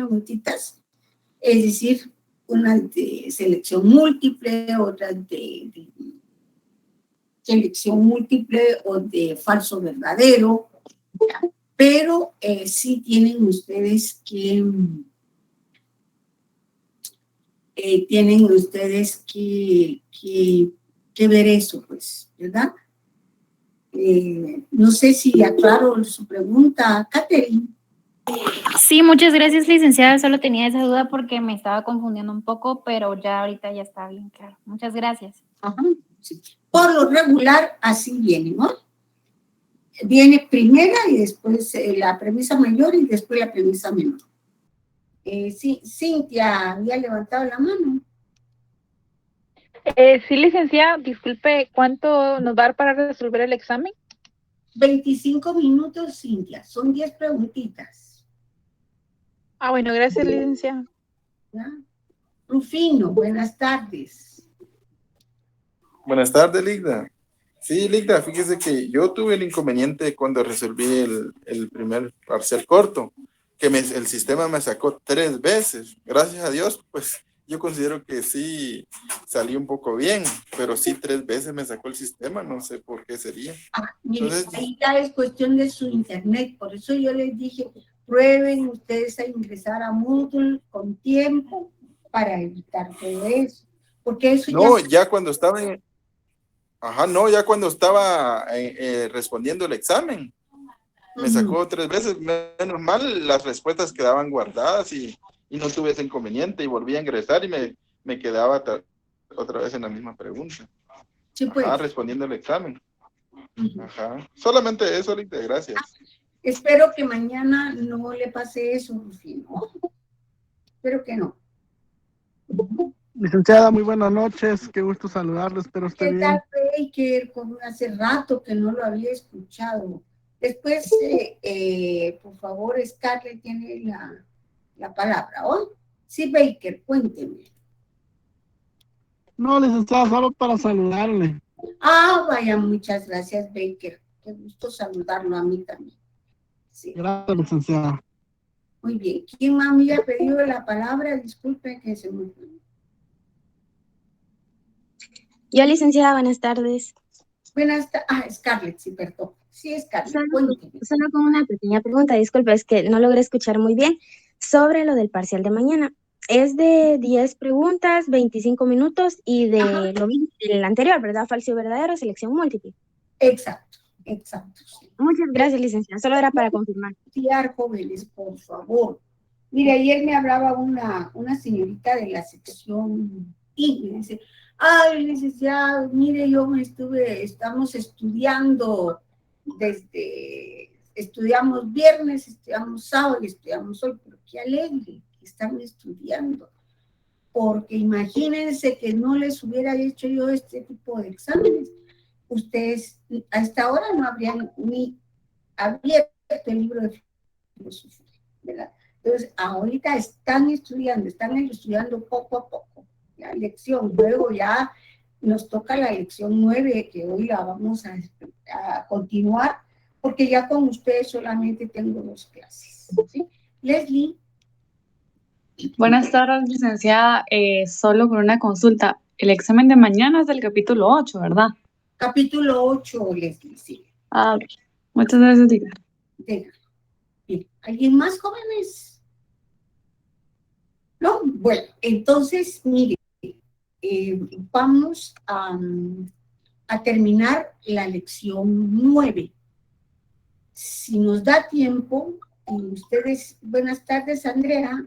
preguntitas, es decir, unas de selección múltiple, otras de selección múltiple o de falso verdadero, pero sí tienen ustedes que ver eso, pues, ¿verdad? No sé si aclaro su pregunta, Catherine. Sí, muchas gracias, licenciada. Solo tenía esa duda porque me estaba confundiendo un poco, pero ya ahorita ya está bien claro. Muchas gracias. Ajá, sí. Por lo regular, así viene, ¿no? Viene primera y después la premisa mayor y después la premisa menor. Sí, Cintia había levantado la mano. Sí, licenciada, disculpe, ¿cuánto nos va a dar para resolver el examen? 25 minutos, Cintia. Son 10 preguntitas. Ah, bueno, gracias, licenciada. ¿Ya? Rufino, buenas tardes. Buenas tardes, Ligda. Sí, Ligda, fíjese que yo tuve el inconveniente cuando resolví el primer parcial corto, que el sistema me sacó 3 veces. Gracias a Dios, pues yo considero que sí salí un poco bien, pero sí 3 veces me sacó el sistema, no sé por qué sería. Mire, Entonces, ahí ya es cuestión de su internet, por eso yo les dije, prueben ustedes a ingresar a Moodle con tiempo para evitar todo eso, porque eso no, ya cuando estaba ya cuando estaba respondiendo el examen, me sacó 3 veces, menos mal las respuestas quedaban guardadas y no tuve ese inconveniente y volví a ingresar y me quedaba otra vez en la misma pregunta. Sí, pues. Respondiendo el examen. Ajá. Solamente eso, Lita, gracias. Espero que mañana no le pase eso, Rufino. Espero que no. Licenciada, muy buenas noches, qué gusto saludarle, espero esté bien. ¿Qué tal, Baker? Como hace rato que no lo había escuchado. Después, por favor, Scarlett tiene la palabra, ¿oh? Sí, Baker, cuénteme. No, licenciada, solo para saludarle. Ah, vaya, muchas gracias, Baker. Qué gusto saludarlo a mí también. Sí. Gracias, licenciada. Muy bien. ¿Quién más me ha pedido la palabra? Disculpe que se me fue. Yo, licenciada, buenas tardes. Buenas tardes. Scarlett, sí, perdón. Sí, Scarlett, solo con una pequeña pregunta, disculpe, es que no logré escuchar muy bien sobre lo del parcial de mañana. Es de 10 preguntas, 25 minutos y de lo mismo del anterior, ¿verdad? Falso y verdadero, selección múltiple. Exacto, exacto. Sí. Muchas gracias, licenciada. Solo era para confirmar. Jóvenes, por favor. Mire, ayer me hablaba una señorita de la sección I, me dice, ay, licenciado, mire, estamos estudiando estudiamos viernes, estudiamos sábado y estudiamos hoy, pero qué alegre que están estudiando, porque imagínense que no les hubiera hecho yo este tipo de exámenes. Ustedes a esta hora no habrían ni abierto el libro de filosofía, ¿verdad? Entonces, ahorita están estudiando poco a poco la lección. Luego ya nos toca la lección 9, que hoy la vamos a continuar, porque ya con ustedes solamente tengo 2 clases. ¿Sí? Leslie. Buenas tardes, licenciada. Solo con una consulta. El examen de mañana es del capítulo 8, ¿verdad? Capítulo 8, Leslie, sí. Ah, ok. Muchas gracias, Liga. Bien. ¿Alguien más, jóvenes? No, bueno, entonces, mire, vamos a terminar la lección 9. Si nos da tiempo, y ustedes, buenas tardes, Andrea,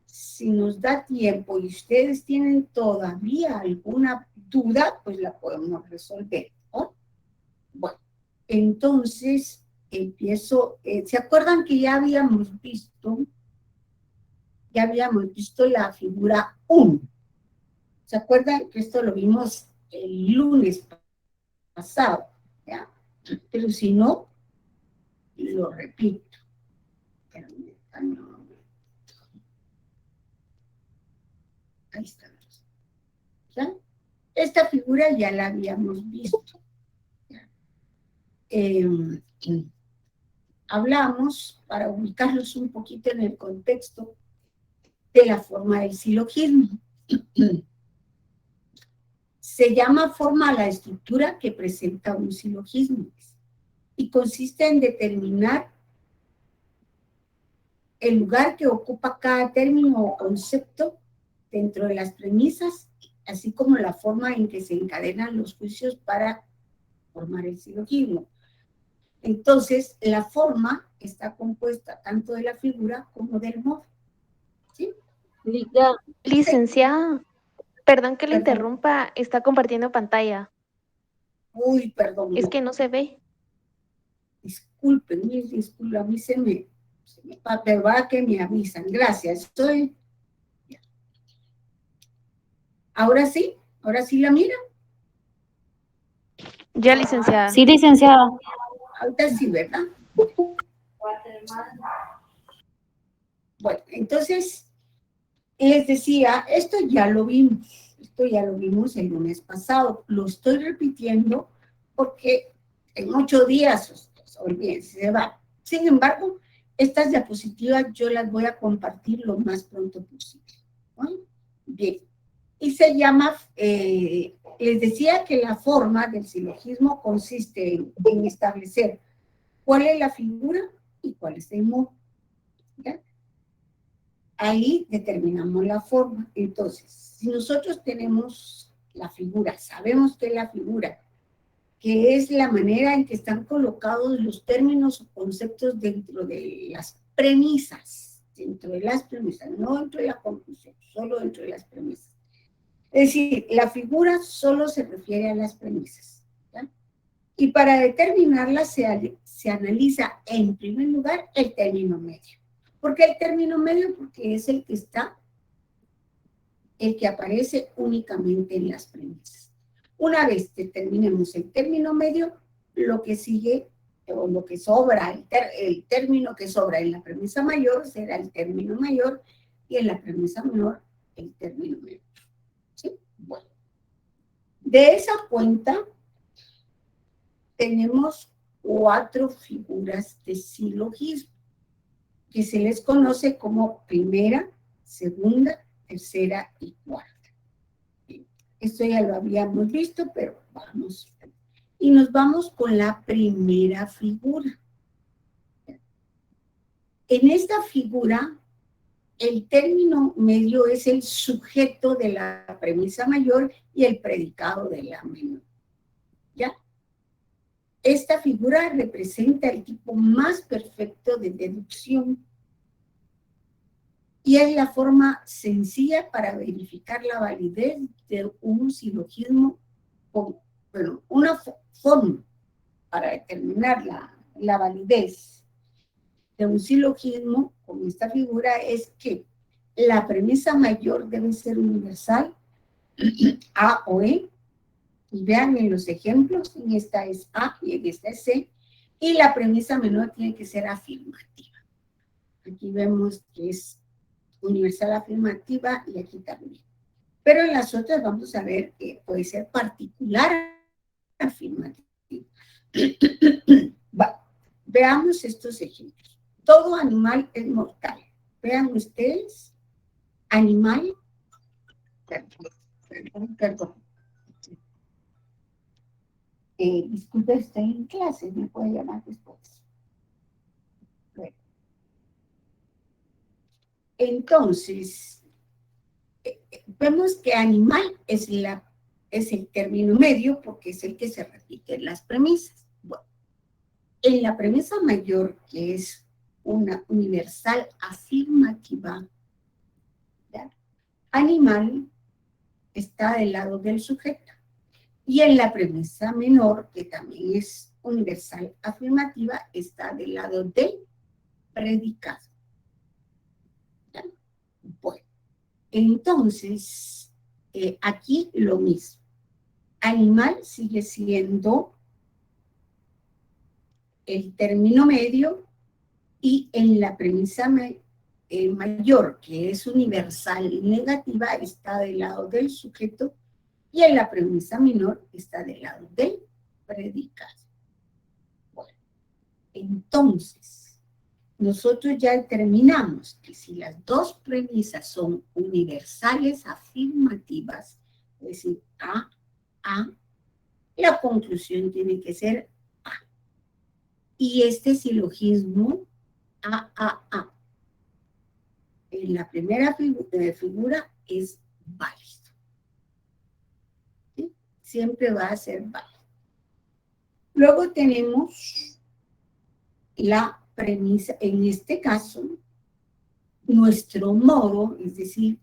si nos da tiempo y ustedes tienen todavía alguna duda, pues la podemos resolver, ¿no? Bueno, entonces empiezo, ¿se acuerdan que ya habíamos visto la figura 1? ¿Se acuerdan que esto lo vimos el lunes pasado? ¿Ya? Pero si no, lo repito. Ahí está. ¿Ya? Esta figura ya la habíamos visto. Hablamos, para ubicarlos un poquito en el contexto, de la forma del silogismo. Se llama forma a la estructura que presenta un silogismo y consiste en determinar el lugar que ocupa cada término o concepto dentro de las premisas, así como la forma en que se encadenan los juicios para formar el silogismo. Entonces, la forma está compuesta tanto de la figura como del modo. ¿Sí? Licenciada, perdón que le Perdón. interrumpa, está compartiendo pantalla. Uy, perdón. Es que no se ve. Disculpen, a mí se me pero va que me avisan. Gracias. Estoy. Ahora sí la mira. Ya, licenciada. Sí, licenciada. Ahorita sí, ¿verdad? Bueno, entonces, les decía, esto ya lo vimos el lunes pasado. Lo estoy repitiendo porque en 8 días, olvídense, se va. Sin embargo, estas diapositivas yo las voy a compartir lo más pronto posible. ¿Bueno? Bien. Y se llama, les decía que la forma del silogismo consiste en establecer cuál es la figura y cuál es el modo. ¿Ya? Ahí determinamos la forma. Entonces, si nosotros tenemos la figura, sabemos que es la figura, que es la manera en que están colocados los términos o conceptos dentro de las premisas, no dentro de la conclusión, solo dentro de las premisas. Es decir, la figura solo se refiere a las premisas, ¿ya? Y para determinarla se analiza en primer lugar el término medio. ¿Por qué el término medio? Porque es el que aparece únicamente en las premisas. Una vez que terminemos el término medio, lo que sigue, o lo que sobra, el término que sobra en la premisa mayor será el término mayor y en la premisa menor el término menor. ¿Sí? Bueno. De esa cuenta tenemos 4 figuras de silogismo que se les conoce como primera, segunda, tercera y cuarta. Esto ya lo habíamos visto, pero vamos. Y nos vamos con la primera figura. En esta figura, el término medio es el sujeto de la premisa mayor y el predicado de la menor. ¿Ya? Esta figura representa el tipo más perfecto de deducción y es la forma sencilla para verificar la validez de un silogismo, una forma para determinar la validez de un silogismo con esta figura es que la premisa mayor debe ser universal, A o E, y vean en los ejemplos, en esta es A y en esta es C, y la premisa menor tiene que ser afirmativa. Aquí vemos que es universal afirmativa y aquí también. Pero en las otras vamos a ver que puede ser particular afirmativa. Veamos estos ejemplos. Todo animal es mortal. Vean ustedes, animal, perdón. Disculpe, estoy en clase, me puede llamar después. Bueno. Entonces, vemos que animal es el término medio porque es el que se repite en las premisas. Bueno, en la premisa mayor, que es una universal afirmativa, ¿ya? Animal está del lado del sujeto. Y en la premisa menor, que también es universal afirmativa, está del lado del predicado. ¿Ya? Bueno, entonces, aquí lo mismo. Animal sigue siendo el término medio y en la premisa mayor, que es universal y negativa, está del lado del sujeto y en la premisa menor está del lado del predicado. Bueno, entonces, nosotros ya determinamos que si las dos premisas son universales afirmativas, es decir, A, la conclusión tiene que ser A. Y este silogismo A, en la primera figura es válido. ¿Sí? Siempre va a ser válido. Luego tenemos la premisa, en este caso, nuestro modo, es decir,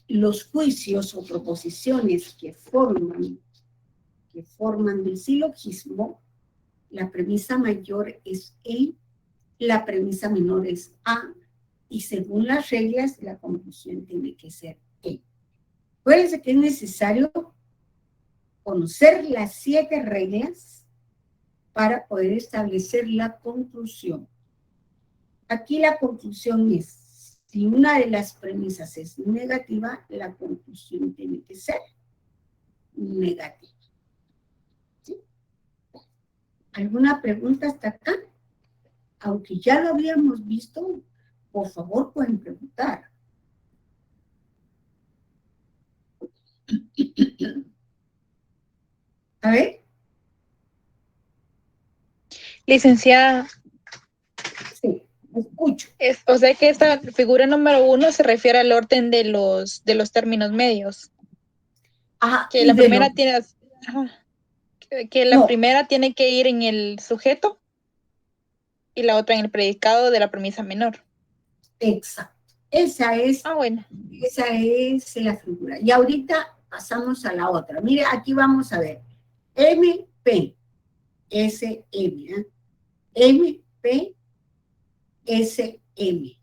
los juicios o proposiciones que forman el silogismo, la premisa mayor es E, la premisa menor es A, y según las reglas, la conclusión tiene que ser E. Acuérdense que es necesario conocer las 7 reglas para poder establecer la conclusión. Aquí la conclusión es, si una de las premisas es negativa, la conclusión tiene que ser negativa. ¿Sí? ¿Alguna pregunta hasta acá? Aunque ya lo habíamos visto, por favor pueden preguntar. A ver. Licenciada, Sí, escucho. o sea que esta figura número 1 se refiere al orden de los términos medios. Ajá, Que y la de primera lo- tiene, que la No. primera tiene que ir en el sujeto y la otra en el predicado de la premisa menor. Exacto. Esa es Bueno. Esa es la figura. Y ahorita pasamos a la otra. Mire, aquí vamos a ver. MP, SM. ¿eh? MP, SM.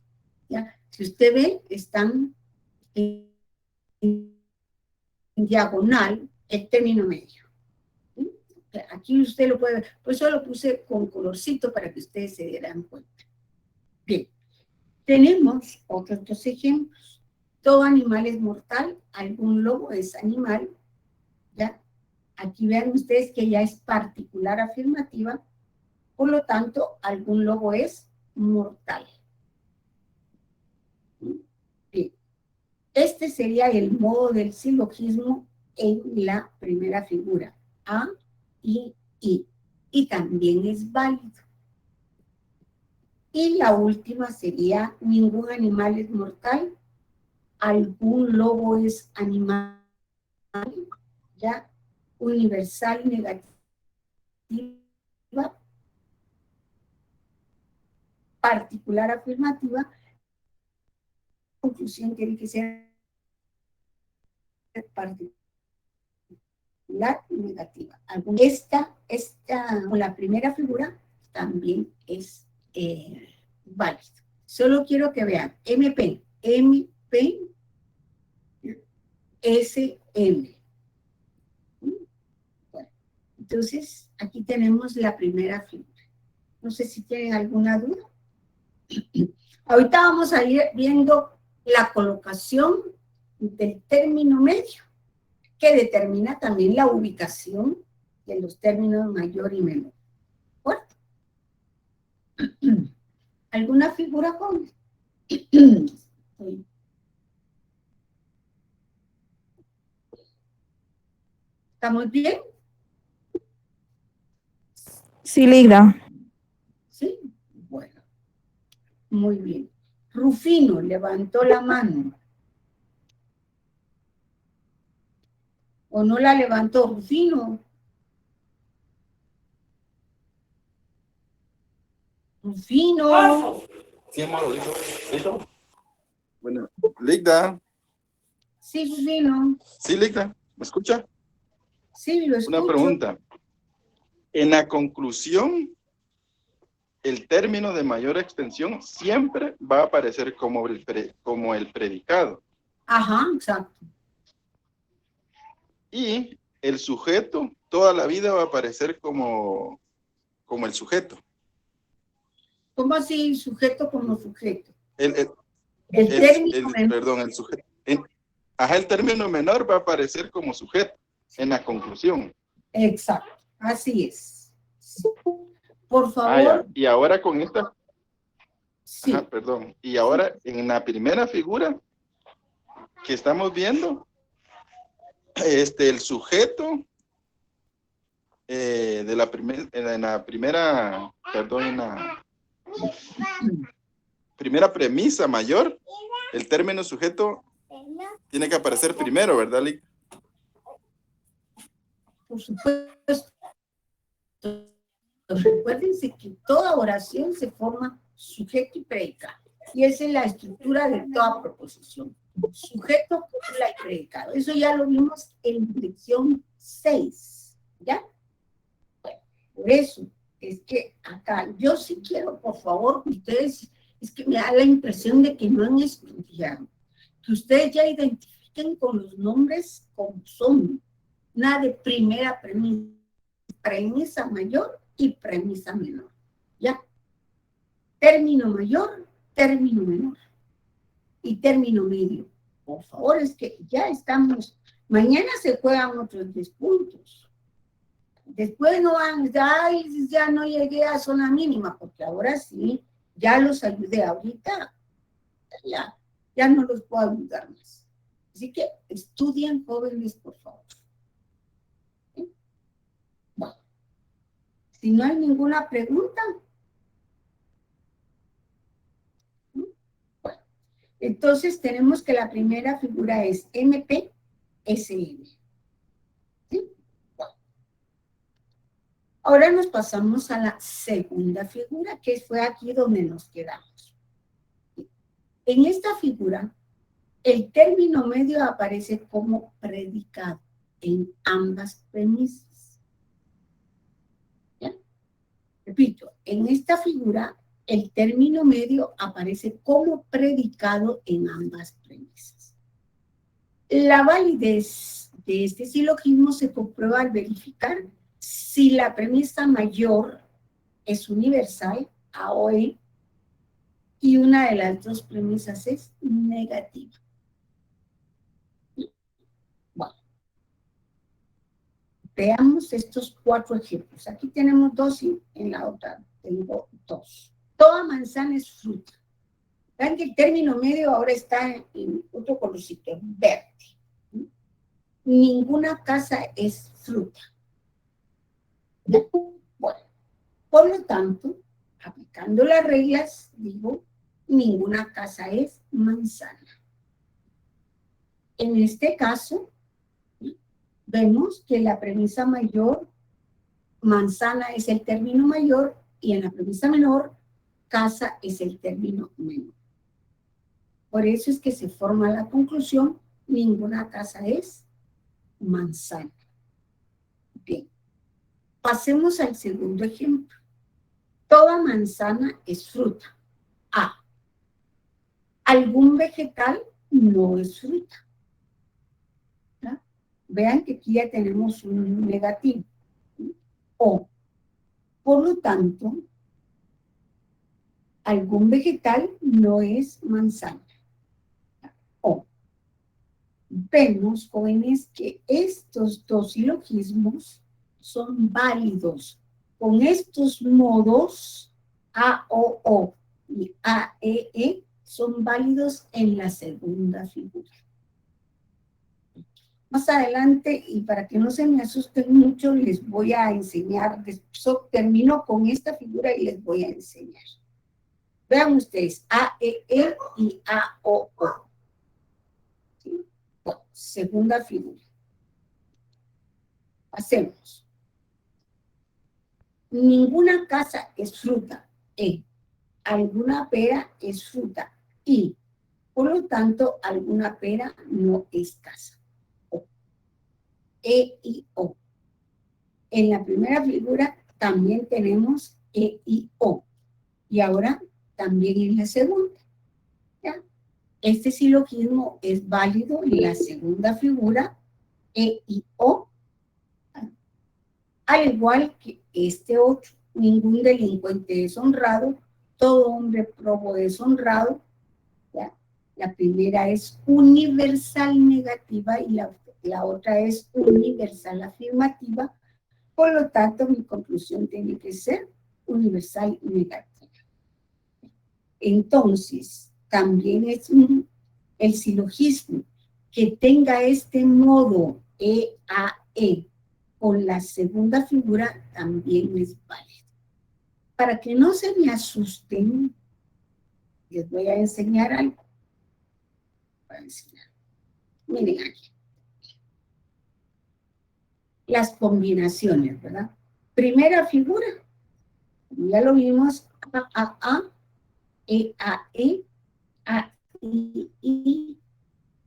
¿Ya? Si usted ve, están en diagonal el término medio. ¿Sí? Aquí usted lo puede ver. Pues yo lo puse con colorcito para que ustedes se dieran cuenta. Bien. Tenemos otros 2 ejemplos. Todo animal es mortal, algún lobo es animal, ¿ya? Aquí vean ustedes que ya es particular afirmativa, por lo tanto, algún lobo es mortal. Bien. Este sería el modo del silogismo en la primera figura, A y I, y también es válido. Y la última sería, ningún animal es mortal, algún lobo es animal, ya, universal negativa, particular afirmativa, conclusión tiene que ser particular negativa. Esta, la primera figura también es válida. Solo quiero que vean, MP, SM. Bueno, entonces, aquí tenemos la primera figura. No sé si tienen alguna duda. Ahorita vamos a ir viendo la colocación del término medio, que determina también la ubicación de los términos mayor y menor. ¿Bueno? ¿Alguna figura con? ¿Estamos bien? Sí, Ligda. Sí, bueno. Muy bien. Rufino levantó la mano. ¿O no la levantó Rufino? Rufino. Sí, amor, ¿listo? Bueno, Ligda. Sí, Rufino. Sí, Ligda, ¿me escucha? Sí, lo escucho. Una pregunta. En la conclusión, el término de mayor extensión siempre va a aparecer como el predicado. Ajá, exacto. Y el sujeto toda la vida va a aparecer como el sujeto. ¿Cómo así sujeto como sujeto? El sujeto. El término menor va a aparecer como sujeto en la conclusión. Exacto, así es. Por favor. Y ahora con esta Sí. Ajá, perdón. Y ahora, en la primera figura que estamos viendo, el sujeto de la primera premisa mayor, el término sujeto tiene que aparecer primero, ¿verdad, Lic? Por supuesto. Recuérdense que toda oración se forma sujeto y predicado. Y esa es la estructura de toda proposición. Sujeto, copula y predicado. Eso ya lo vimos en lección 6. ¿Ya? Bueno, por eso es que acá yo sí quiero, por favor, que ustedes, es que me da la impresión de que no han estudiado. Que ustedes ya identifiquen con los nombres como son. Nada de primera premisa. Premisa mayor y premisa menor. ¿Ya? Término mayor, término menor. Y término medio. Por favor, es que ya estamos. Mañana se juegan otros 10 puntos. Después no van, ay, ya no llegué a zona mínima, porque ahora sí, ya los ayudé ahorita. Ya no los puedo ayudar más. Así que estudien, jóvenes, por favor. Bueno, si no hay ninguna pregunta. Bueno, entonces tenemos que la primera figura es MPSM. ¿Sí? Bueno. Ahora nos pasamos a la segunda figura, que fue aquí donde nos quedamos. En esta figura, el término medio aparece como predicado en ambas premisas. ¿Ya? Repito, en esta figura, el término medio aparece como predicado en ambas premisas. La validez de este silogismo se comprueba al verificar si la premisa mayor es universal, A o E, y una de las dos premisas es negativa. Bueno, veamos estos 4 ejemplos. Aquí tenemos 2 y en la otra tengo 2. Toda manzana es fruta. Vean que el término medio ahora está en otro colorcito, verde. Ninguna casa es fruta. ¿Ya? Bueno, por lo tanto, aplicando las reglas, digo, ninguna casa es manzana. En este caso, vemos que la premisa mayor, manzana es el término mayor, y en la premisa menor, casa es el término menor. Por eso es que se forma la conclusión, ninguna casa es manzana. Bien. Pasemos al segundo ejemplo. Toda manzana es fruta. A. Algún vegetal no es fruta. ¿Ya? Vean que aquí ya tenemos un negativo. O. Por lo tanto, algún vegetal no es manzana. O. Vemos, jóvenes, que estos dos silogismos son válidos. Con estos modos, A, O y A, E, son válidos en la segunda figura. Más adelante, y para que no se me asusten mucho, les voy a enseñar, termino con esta figura y les voy a enseñar. Vean ustedes, A, E y A, O. ¿Sí? Bueno, segunda figura. Hacemos. Ninguna casa es fruta. E. Alguna pera es fruta. Y, por lo tanto, alguna pera no es casa. O. E y O. En la primera figura también tenemos E y O. Y ahora también en la segunda. ¿Ya? Este silogismo es válido en la segunda figura, E y O. Al igual que este otro, ningún delincuente es honrado, todo hombre probo es honrado. ¿Ya? La primera es universal negativa y la otra es universal afirmativa. Por lo tanto, mi conclusión tiene que ser universal negativa. Entonces, también es el silogismo que tenga este modo EAE con la segunda figura también es válido. Para que no se me asusten, les voy a enseñar algo. Miren aquí. Las combinaciones, ¿verdad? Primera figura, ya lo vimos, A, E, A, E, A, I,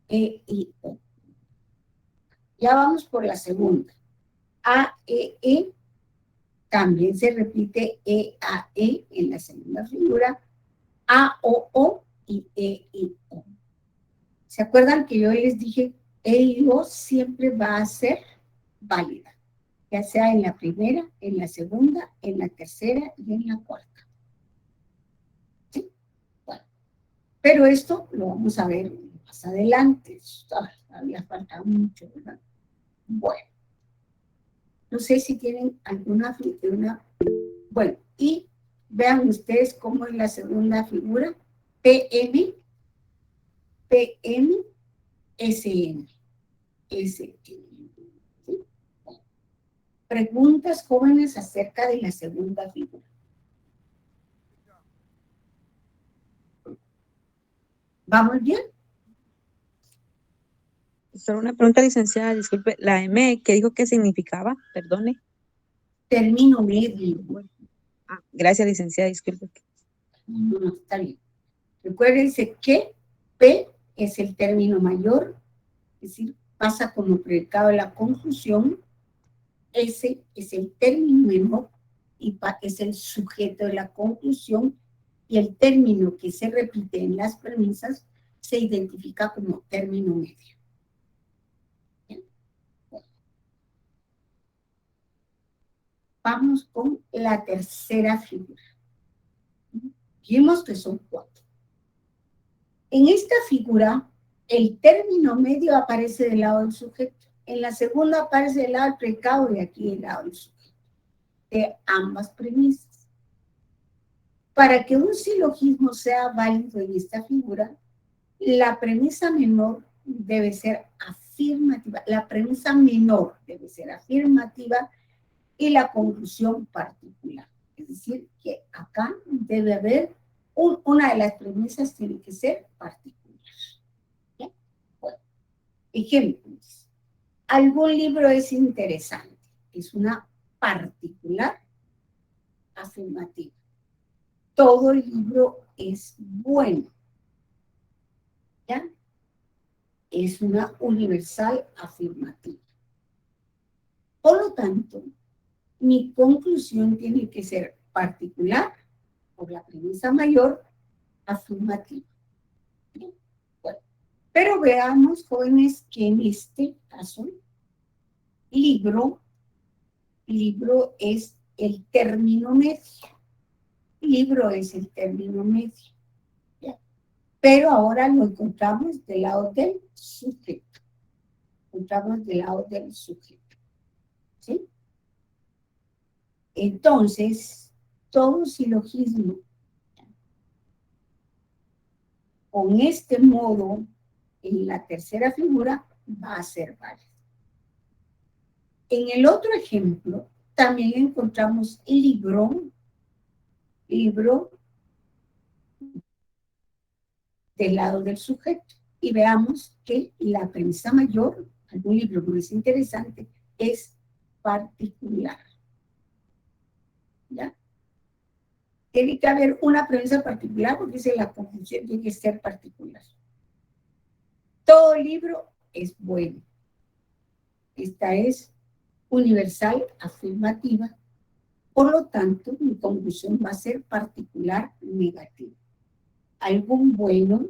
E, I, O. Ya vamos por la segunda. A, E, también se repite E, A, E en la segunda figura. A, O y E, I, O. ¿Se acuerdan que yo les dije E y O siempre va a ser válida? Ya sea en la primera, en la segunda, en la tercera y en la cuarta. ¿Sí? Bueno, pero esto lo vamos a ver más adelante. Todavía falta mucho, ¿verdad? Bueno, no sé si tienen alguna figura. Bueno, y vean ustedes cómo en la segunda figura, PM, SN. ¿Sí? Preguntas jóvenes acerca de la segunda figura. ¿Vamos bien? Solo una pregunta, licenciada, disculpe, la M, ¿qué dijo que significaba? Perdone. Término medio. Gracias, licenciada, disculpe. No, está bien. Recuérdense que P es el término mayor, es decir, pasa como predicado de la conjunción. S es el término menor y es el sujeto de la conclusión, y el término que se repite en las premisas se identifica como término medio. Bien. Bueno. Vamos con la tercera figura. Vimos que son 4. En esta figura, el término medio aparece del lado del sujeto. En la segunda aparece del lado del predicado y aquí del lado del sujeto. De ambas premisas. Para que un silogismo sea válido en esta figura, la premisa menor debe ser afirmativa. La premisa menor debe ser afirmativa y la conclusión particular. Es decir, que acá debe haber una de las premisas tiene que ser particular. ¿Bien? Bueno, ejemplos. Algún libro es interesante. Es una particular afirmativa. Todo el libro es bueno. ¿Ya? Es una universal afirmativa. Por lo tanto, mi conclusión tiene que ser particular por la premisa mayor afirmativa. Bien. Bueno, pero veamos, jóvenes, que en este caso, libro es el término medio. Libro es el término medio. ¿Ya? Pero ahora lo encontramos del lado del sujeto. Encontramos del lado del sujeto. ¿Sí? Entonces, todo silogismo con este modo en la tercera figura va a ser válido. En el otro ejemplo, también encontramos libro del lado del sujeto. Y veamos que la premisa mayor, algún libro muy interesante, es particular. ¿Ya? Tiene que haber una premisa particular porque dice la conclusión tiene que ser particular. Todo libro es bueno. Esta es universal afirmativa. Por lo tanto, mi conclusión va a ser particular negativa. Algún bueno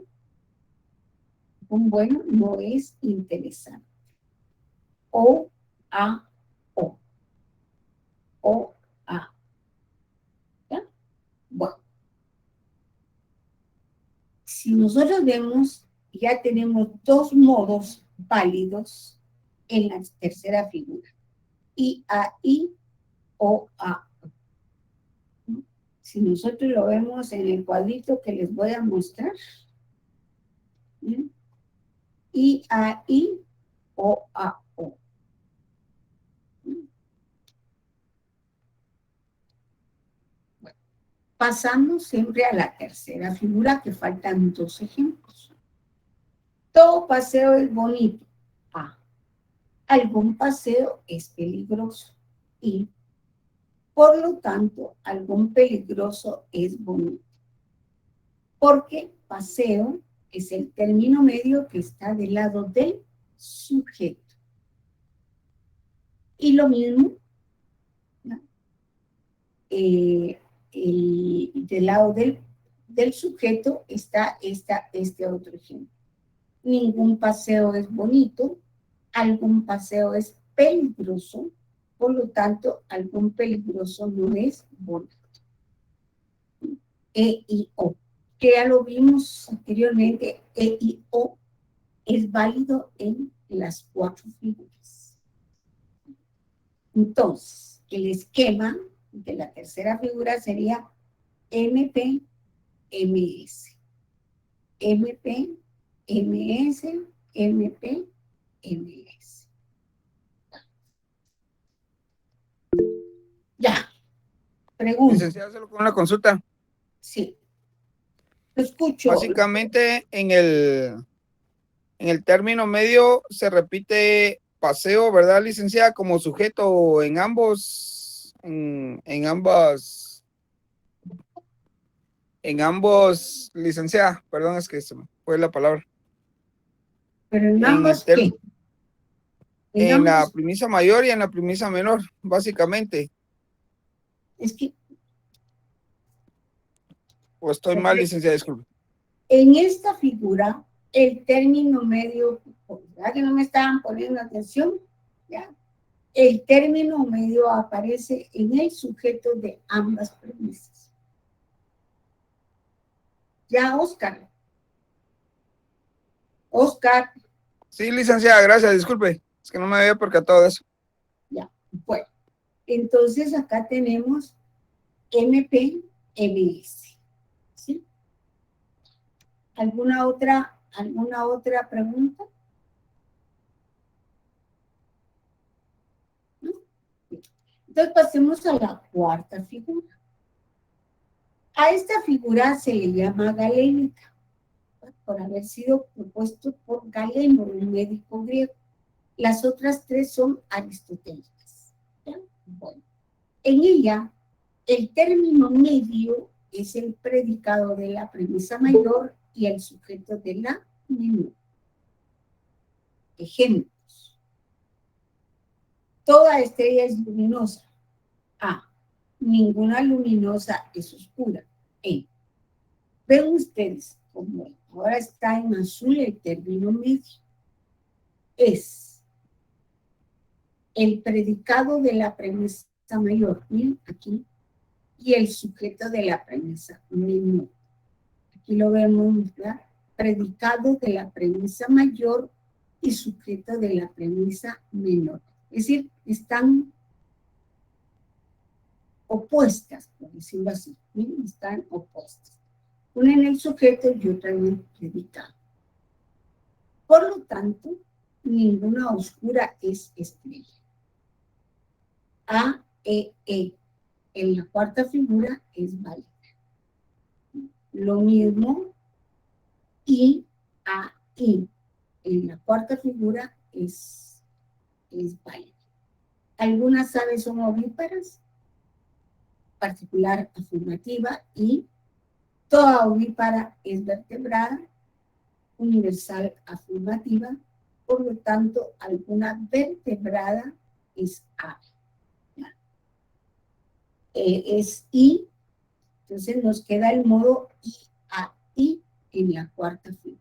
no es interesante. O, A, O. O, A. ¿Ya? Bueno. Si nosotros vemos, ya tenemos 2 modos válidos en la tercera figura. I, A, I, O, A. Si nosotros lo vemos en el cuadrito que les voy a mostrar, ¿sí? I, A, I, O, A, O. Bueno, pasamos siempre a la tercera figura, que faltan 2 ejemplos. Todo paseo es bonito. A. Algún paseo es peligroso. Y, por lo tanto, algún peligroso es bonito. Porque paseo es el término medio que está del lado del sujeto. Y lo mismo, ¿no? Del lado del sujeto está este otro ejemplo. Ningún paseo es bonito, algún paseo es peligroso, por lo tanto, algún peligroso no es bonito. E y O, que ya lo vimos anteriormente, E y O es válido en las 4 figuras. Entonces, el esquema de la tercera figura sería MP, MS. MP, MS, MP, MS. Ya. Pregunta. Licenciada, solo con una consulta. Sí. Lo escucho. Básicamente, en el término medio se repite paseo, ¿verdad, licenciada? Como sujeto en ambos, en ambos, licenciada, perdón, es que se me fue la palabra. Pero en ambos, ¿qué? En la premisa mayor y en la premisa menor, básicamente. Es que... ¿O estoy mal, licenciada? Disculpe. En esta figura, el término medio, ¿verdad que no me estaban poniendo atención? ¿Ya? El término medio aparece en el sujeto de ambas premisas. Ya, Oscar. Oscar. Sí, licenciada, gracias, disculpe. Es que no me había percatado de eso. Ya, bueno. Entonces acá tenemos MP, MS. ¿Sí? ¿Alguna otra pregunta? ¿No? Entonces pasemos a la cuarta figura. A esta figura se le llama galénica, por haber sido propuesto por Galeno, un médico griego. Las otras 3 son aristotélicas. ¿Ya? Bueno, en ella, el término medio es el predicado de la premisa mayor y el sujeto de la menor. Ejemplos. Toda estrella es luminosa. A. Ninguna luminosa es oscura. E. Ven ustedes como ahora está en azul el término medio. Es el predicado de la premisa mayor, miren aquí, y el sujeto de la premisa menor. Aquí lo vemos, ¿verdad? Predicado de la premisa mayor y sujeto de la premisa menor. Es decir, están opuestas, por decirlo así. Miren, están opuestas. Una en el sujeto y otra en el predicado. Por lo tanto, ninguna oscura es estrella. A, E, E. En la cuarta figura es válida. Lo mismo, I, A, I. En la cuarta figura es válida. Algunas aves son ovíparas, particular afirmativa, y toda ovípara es vertebrada, universal afirmativa, por lo tanto, alguna vertebrada es ave. Es I, entonces nos queda el modo I a I en la cuarta figura.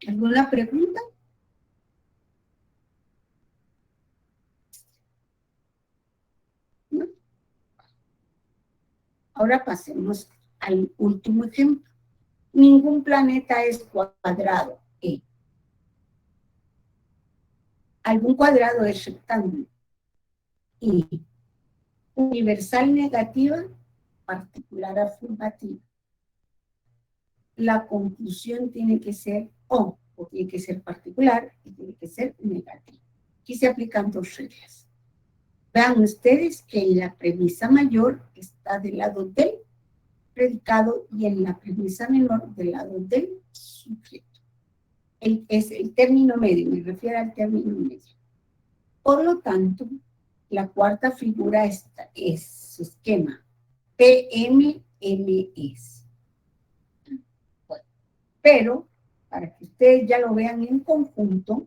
¿Alguna pregunta? ¿No? Ahora pasemos al último ejemplo. Ningún planeta es cuadrado. E. Algún cuadrado es rectángulo. Y Universal negativa, particular afirmativa. La conclusión tiene que ser o tiene que ser particular y tiene que ser negativa. Aquí se aplican dos reglas. Vean ustedes que en la premisa mayor está del lado del predicado y en la premisa menor del lado del sujeto. Es el término medio, me refiero al término medio. Por lo tanto, la cuarta figura es su esquema, PMMS. Bueno, pero, para que ustedes ya lo vean en conjunto,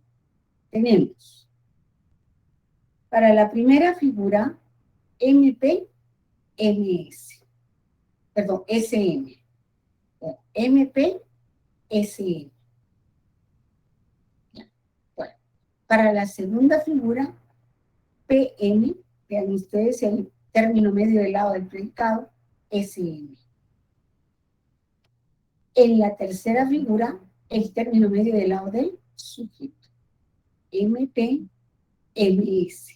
tenemos para la primera figura, MP, MS. Perdón, SM. MP, SM. Bueno, para la segunda figura, PM, vean ustedes el término medio del lado del predicado, SM. En la tercera figura, el término medio del lado del sujeto, MP, MS.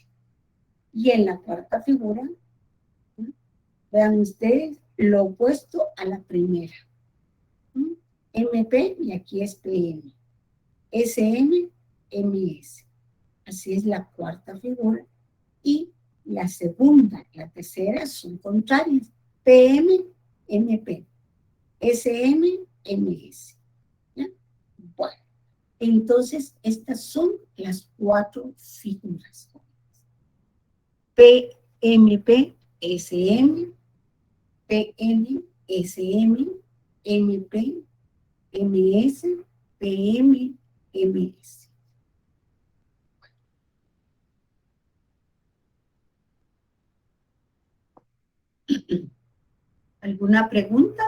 Y en la cuarta figura, vean ustedes lo opuesto a la primera. MP y aquí es PM. SM, MS. Así es la cuarta figura. Y la segunda, la tercera son contrarias. PM, MP. SM, MS. ¿Ya? Bueno, entonces estas son las cuatro figuras. PMP, SM, PN, SM, MP, MS, PM, MS. ¿Alguna pregunta?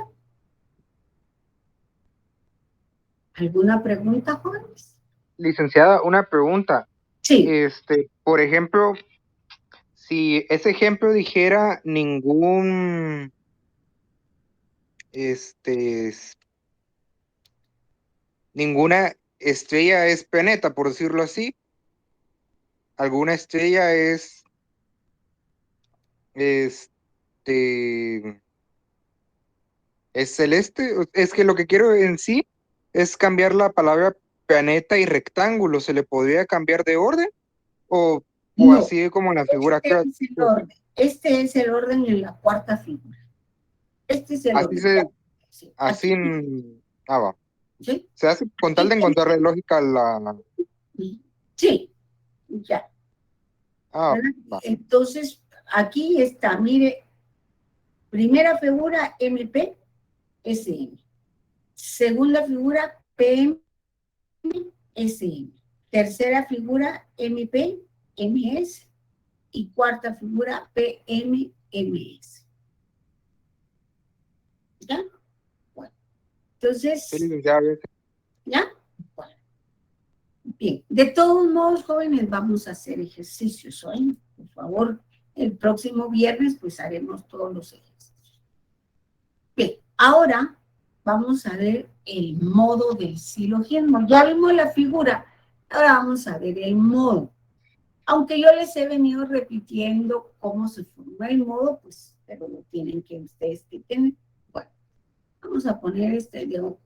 ¿Alguna pregunta, jóvenes? Licenciada, una pregunta. Sí. Por ejemplo, si ese ejemplo dijera ninguna estrella es planeta, por decirlo así, alguna estrella es celeste. Es que lo que quiero en sí es cambiar la palabra planeta y rectángulo. ¿Se le podría cambiar de orden? ¿O No, así como en la figura? Este es el orden en la cuarta figura. Este es el orden. Va. ¿Sí? Se hace con tal de encontrarle lógica a la... Sí, ya. Va. Entonces, aquí está, mire, primera figura MP, SM. Segunda figura PM, SM. Tercera figura MP, MS. Y cuarta figura PM, MS. ¿Ya? Bueno, entonces... ¿Ya? Bueno. Bien, de todos modos, jóvenes, vamos a hacer ejercicios hoy. Por favor, el próximo viernes, pues haremos todos los ejercicios. Bien, ahora vamos a ver el modo del silogismo. Ya vimos la figura, ahora vamos a ver el modo. Aunque yo les he venido repitiendo cómo se forma el modo, pues, pero lo tienen que ustedes que tienen. Bueno, vamos a poner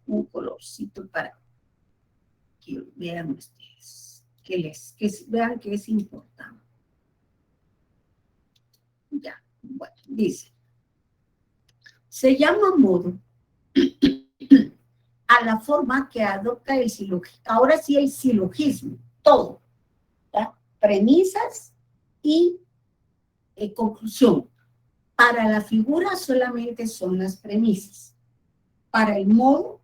un colorcito para que vean ustedes, que vean que es importante. Ya, bueno, dice, se llama modo a la forma que adopta el silogismo. Ahora sí el silogismo, todo, ¿ya? Premisas y conclusión. Para la figura solamente son las premisas. Para el modo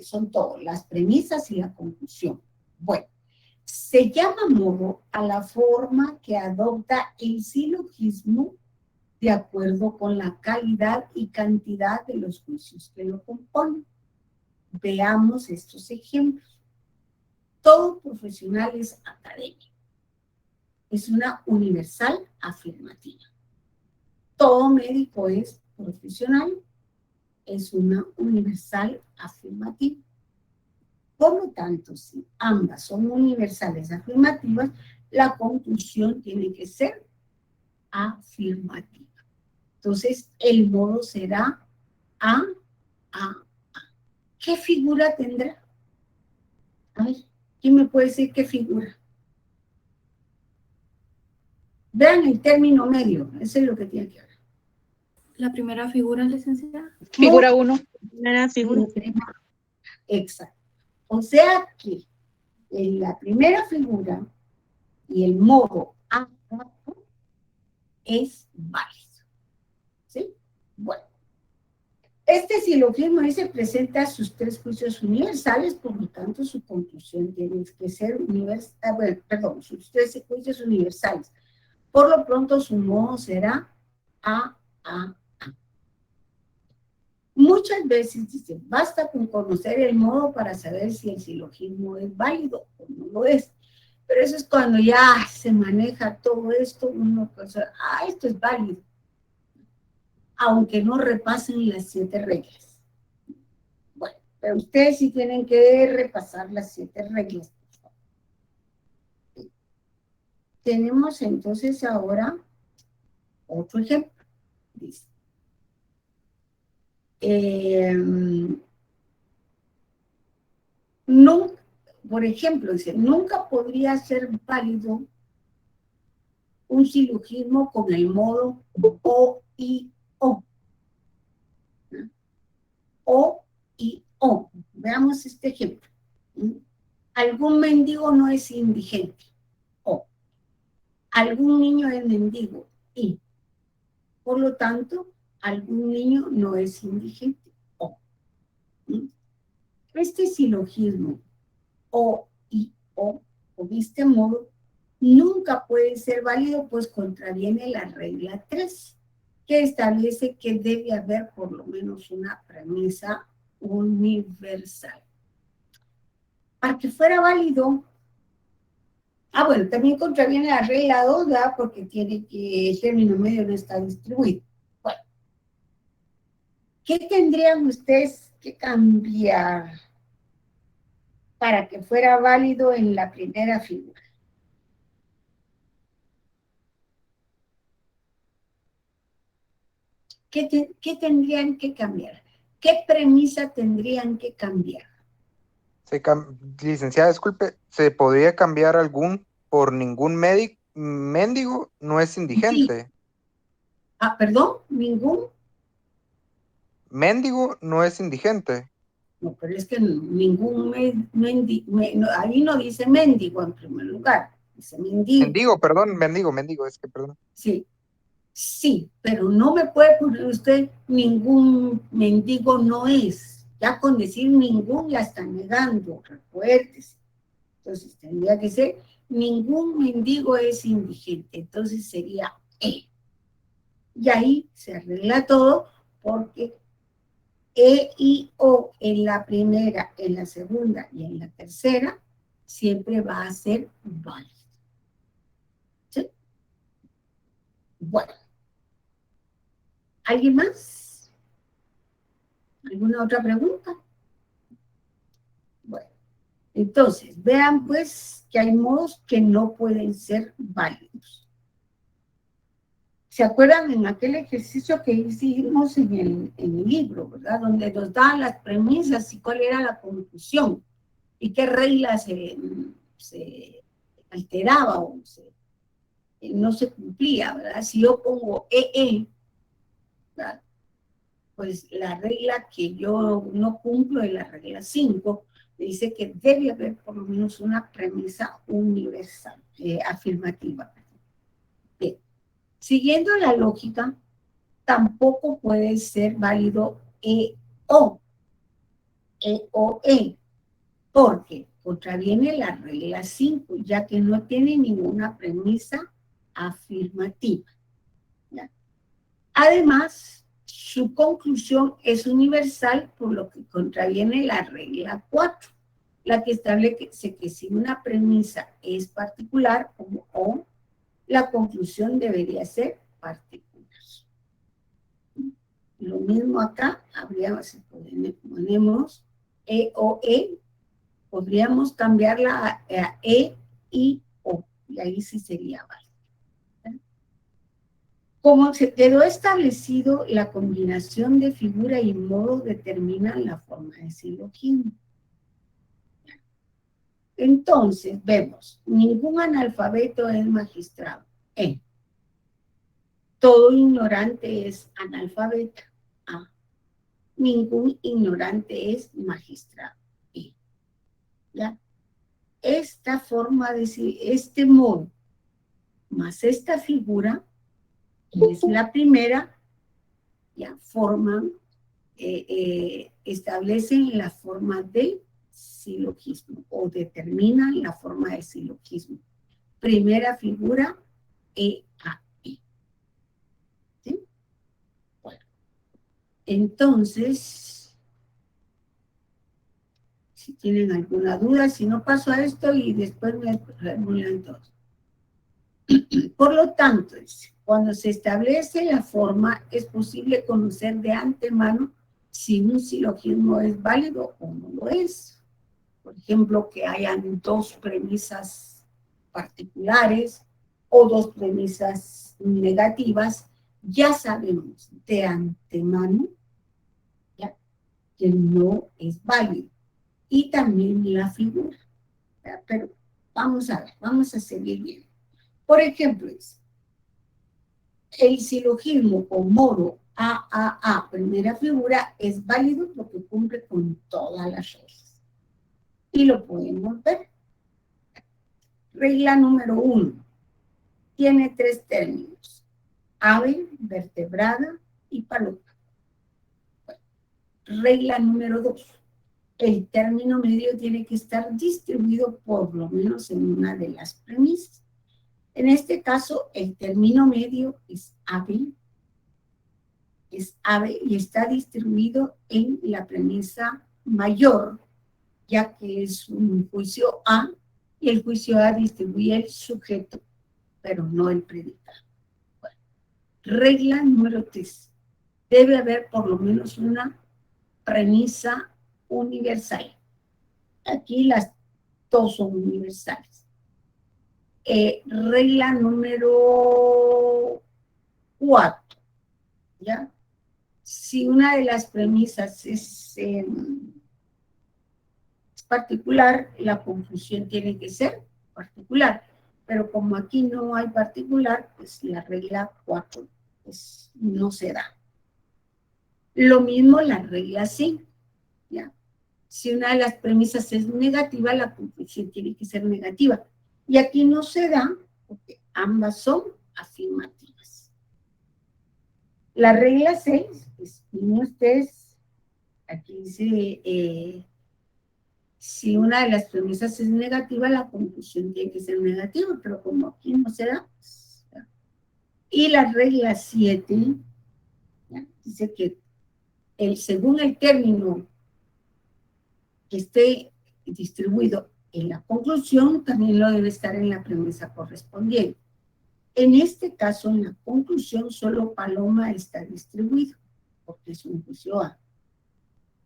son todo, las premisas y la conclusión. Bueno, se llama modo a la forma que adopta el silogismo de acuerdo con la calidad y cantidad de los juicios que lo componen. Veamos estos ejemplos. Todo profesional es académico. Es una universal afirmativa. Todo médico es profesional. Es una universal afirmativa. Por lo tanto, si ambas son universales afirmativas, la conclusión tiene que ser afirmativa. Entonces, el modo será A. ¿Qué figura tendrá? A ver, ¿quién me puede decir qué figura? Vean el término medio, eso es lo que tiene que ver. La primera figura, licenciada. Figura 1. Primera figura. Exacto. O sea que en la primera figura y el modo A es válido. ¿Sí? Bueno. Este silogismo dice presenta sus tres juicios universales, por lo tanto su conclusión tiene que ser universal, perdón, sus tres juicios universales. Por lo pronto su modo será A. Muchas veces dice, basta con conocer el modo para saber si el silogismo es válido o no lo es. Pero eso es cuando ya se maneja todo esto, uno piensa, esto es válido. Aunque no repasen las 7 reglas. Bueno, pero ustedes sí tienen que repasar las 7 reglas. Tenemos entonces ahora otro ejemplo. Dice, nunca, por ejemplo, dice, nunca podría ser válido un silogismo con el modo O y O. O y O. Veamos este ejemplo. Algún mendigo no es indigente. O. Algún niño es mendigo. Y. Por lo tanto, algún niño no es indigente. O. Este silogismo O y O, o de este modo, nunca puede ser válido, pues contraviene la regla 3, que establece que debe haber por lo menos una premisa universal. Para que fuera válido, bueno, también contraviene la regla 2, ¿verdad? Porque tiene que el término medio no está distribuido. Bueno, ¿qué tendrían ustedes que cambiar para que fuera válido en la primera figura? ¿Qué tendrían que cambiar? ¿Qué premisa tendrían que cambiar? Licenciada, disculpe, ¿se podría cambiar algún por ningún mendigo no es indigente? Sí. Perdón, ningún. Mendigo no es indigente. No, pero es que ningún ahí no dice mendigo en primer lugar, dice mendigo. Mendigo, es que perdón. Sí, pero no me puede poner usted ningún mendigo no es. Ya con decir ningún ya está negando, recuérdese. Entonces tendría que ser ningún mendigo es indigente. Entonces sería E. Y ahí se arregla todo porque E y O en la primera, en la segunda y en la tercera siempre va a ser válido. ¿Sí? Bueno. ¿Alguien más? ¿Alguna otra pregunta? Bueno, entonces, vean pues que hay modos que no pueden ser válidos. ¿Se acuerdan en aquel ejercicio que hicimos en el libro, verdad? Donde nos daban las premisas y cuál era la conclusión y qué reglas se alteraba o no se cumplía, ¿verdad? Si yo pongo ¿verdad? Pues la regla que yo no cumplo es la regla 5, dice que debe haber por lo menos una premisa universal, afirmativa. Bien. Siguiendo la lógica, tampoco puede ser válido E-O, porque contraviene la regla 5, ya que no tiene ninguna premisa afirmativa. ¿Ya? Además, su conclusión es universal, por lo que contraviene la regla 4, la que establece que si una premisa es particular, como O, la conclusión debería ser particular. Lo mismo acá, si ponemos E o E, podríamos cambiarla a E y O, y ahí sí sería válido. Como se quedó establecido, la combinación de figura y modo determinan la forma de silogismo. Entonces, vemos, ningún analfabeto es magistrado. Todo ignorante es analfabeta. A. Ningún ignorante es magistrado. ¿Ya? Esta forma de decir, este modo, más esta figura, que es la primera, ya forman, establecen la forma del silogismo o determinan la forma del silogismo. Primera figura, E-A-E. ¿Sí? Bueno, entonces, si tienen alguna duda, si no paso a esto y después me formulan todos. Por lo tanto, cuando se establece la forma, es posible conocer de antemano si un silogismo es válido o no lo es. Por ejemplo, que hayan dos premisas particulares o dos premisas negativas, ya sabemos de antemano ¿ya? Que no es válido. Y también la figura. ¿Ya? Pero vamos a ver, vamos a seguir viendo. Por ejemplo, el silogismo con modo AAA, primera figura, es válido porque cumple con todas las reglas. Y lo podemos ver. Regla número 1. Tiene 3 términos. Ave, vertebrada y paloma. Bueno, regla número 2. El término medio tiene que estar distribuido por lo menos en una de las premisas. En este caso, el término medio es ave y está distribuido en la premisa mayor, ya que es un juicio A, y el juicio A distribuye el sujeto, pero no el predicado. Bueno, regla número 3. Debe haber por lo menos una premisa universal. Aquí las dos son universales. Regla número 4, ¿ya? Si una de las premisas es particular, la conclusión tiene que ser particular, pero como aquí no hay particular, pues la regla 4 pues, no se da. Lo mismo la regla 5, ¿ya? Si una de las premisas es negativa, la conclusión tiene que ser negativa. Y aquí no se da porque ambas son afirmativas. La regla 6, pues, miren ustedes, aquí dice, si una de las premisas es negativa, la conclusión tiene que ser negativa, pero como aquí no se da, pues, ¿ya? Y la regla 7, ¿ya? Dice que según el término que esté distribuido en la conclusión, también lo debe estar en la premisa correspondiente. En este caso, en la conclusión, solo paloma está distribuido, porque es un juicio A.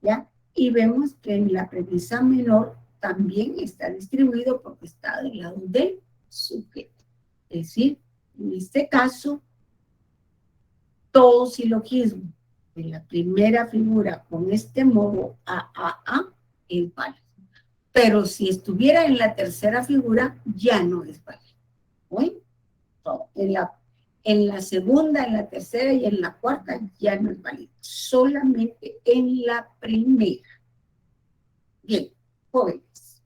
¿Ya? Y vemos que en la premisa menor también está distribuido porque está del lado del sujeto. Es decir, en este caso, todo silogismo en la primera figura con este modo AAA es válido. Pero si estuviera en la tercera figura, ya no es válido. ¿Oye? En la segunda, en la tercera y en la cuarta ya no es válido. Solamente en la primera. Bien, jóvenes.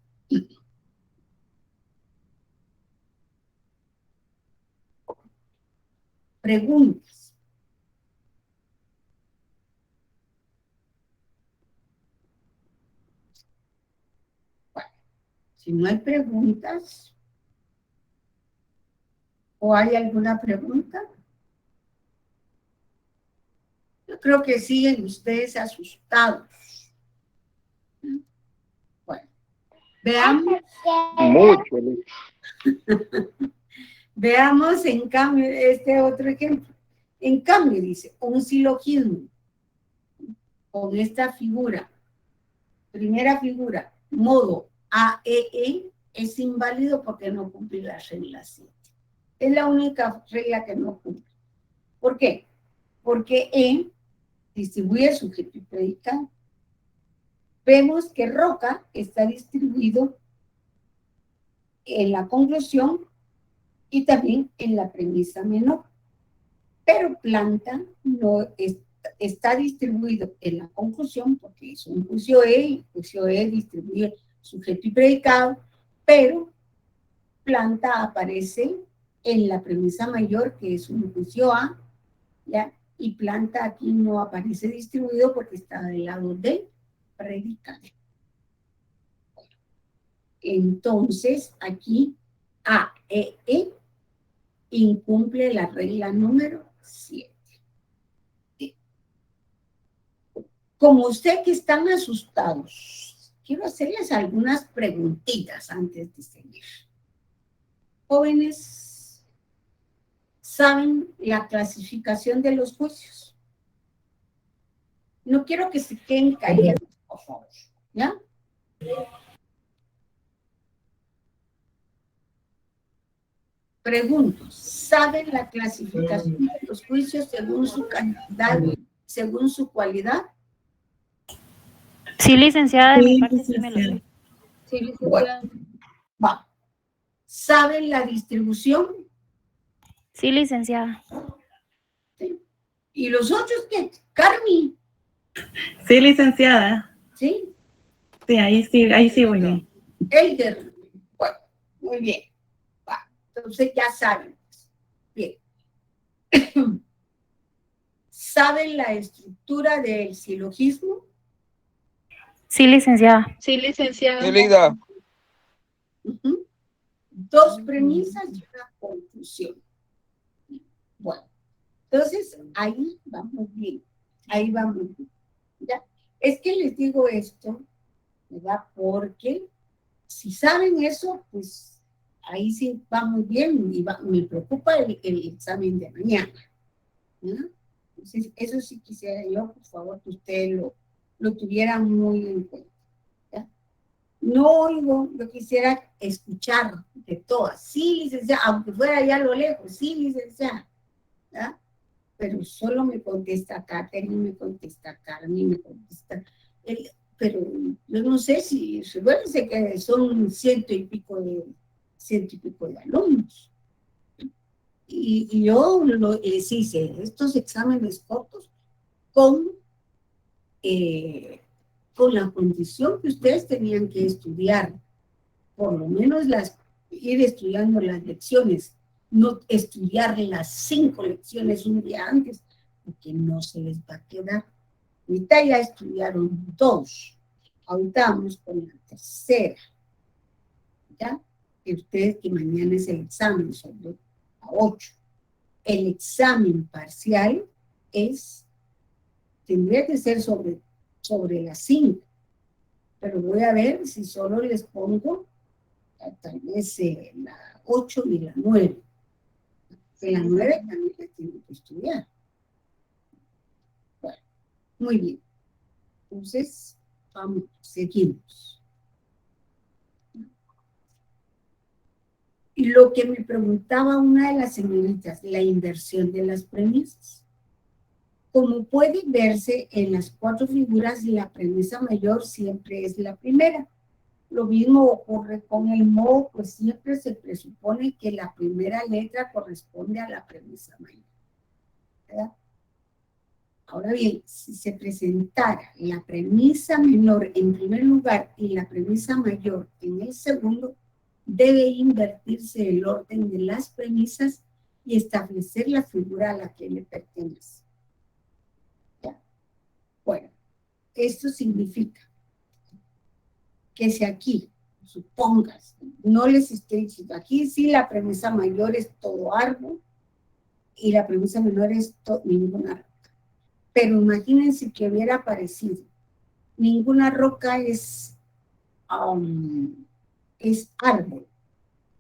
Preguntas. Bueno, si no hay preguntas, ¿o hay alguna pregunta? Yo creo que siguen ustedes asustados. Bueno, veamos. Mucho. Veamos en cambio este otro ejemplo. En cambio, dice, un silogismo con esta figura, primera figura, modo AEE, es inválido porque no cumple la regla 7. Es la única regla que no cumple. ¿Por qué? Porque E distribuye sujeto y predicado. Vemos que Roca está distribuido en la conclusión y también en la premisa menor. Pero Planta no está distribuido en la conclusión porque es un juicio E, y juicio E distribuye sujeto y predicado, pero Planta aparece en la premisa mayor, que es un juicio A, ¿ya? Y Planta aquí no aparece distribuido porque está del lado del predicado. Entonces, aquí AEE incumple la regla número 7. Como usted que están asustados, quiero hacerles algunas preguntitas antes de seguir. Jóvenes, ¿saben la clasificación de los juicios? No quiero que se queden callados, por favor, ¿ya? Pregunto, ¿saben la clasificación de los juicios según su calidad, según su cualidad? Sí, licenciada, de mi parte sí me lo sé. Sí, licenciada. Bueno, va. ¿Saben la distribución? Sí, licenciada. ¿Sí? ¿Y los otros qué? Carmi, Sí, licenciada. ¿sí? Sí, ahí sí voy bien. Elder. Bueno, muy bien. Va. Entonces ya saben. Bien. ¿Saben la estructura del silogismo? Sí, licenciada. Sí, licenciada. Sí, Ligda. Ujú. Dos premisas y una conclusión. Bueno, entonces ahí vamos bien. Ahí vamos bien. ¿Ya? Es que les digo esto, ¿verdad? Porque si saben eso, pues ahí sí vamos bien y me preocupa el examen de mañana. ¿Ya? Entonces, eso sí quisiera yo, por favor, que ustedes lo tuvieran muy en cuenta. ¿Ya? No oigo, yo quisiera escuchar de todas. Sí, licenciada, aunque fuera ya a lo lejos, sí, licenciada. ¿Ya? Pero solo me contesta Katherine, me contesta Carmen, me contesta. Pero yo no sé si, recuérdense que son ciento y pico de alumnos. Y yo les hice estos exámenes cortos con la condición que ustedes tenían que estudiar, por lo menos ir estudiando las lecciones, no estudiar las 5 lecciones un día antes, porque no se les va a quedar. Ahorita ya estudiaron 2, ahorita vamos con la tercera, ¿ya? Que ustedes que mañana es el examen sobre la 8. El examen parcial tendría que ser sobre las 5, pero voy a ver si solo les pongo tal vez la 8 y la 9. Que la 9 también la tienen que estudiar. Bueno, muy bien. Entonces, vamos, seguimos. Y lo que me preguntaba una de las señoritas, la inversión de las premisas. Como puede verse en las 4 figuras, la premisa mayor siempre es la primera. Lo mismo ocurre con el modo, pues siempre se presupone que la primera letra corresponde a la premisa mayor, ¿verdad? Ahora bien, si se presentara la premisa menor en primer lugar y la premisa mayor en el segundo, debe invertirse el orden de las premisas y establecer la figura a la que le pertenece. ¿Ya? Bueno, esto significa que si aquí, supongas, no les estoy diciendo, aquí sí la premisa mayor es todo árbol y la premisa menor es ninguna roca. Pero imagínense que hubiera aparecido, ninguna roca es árbol,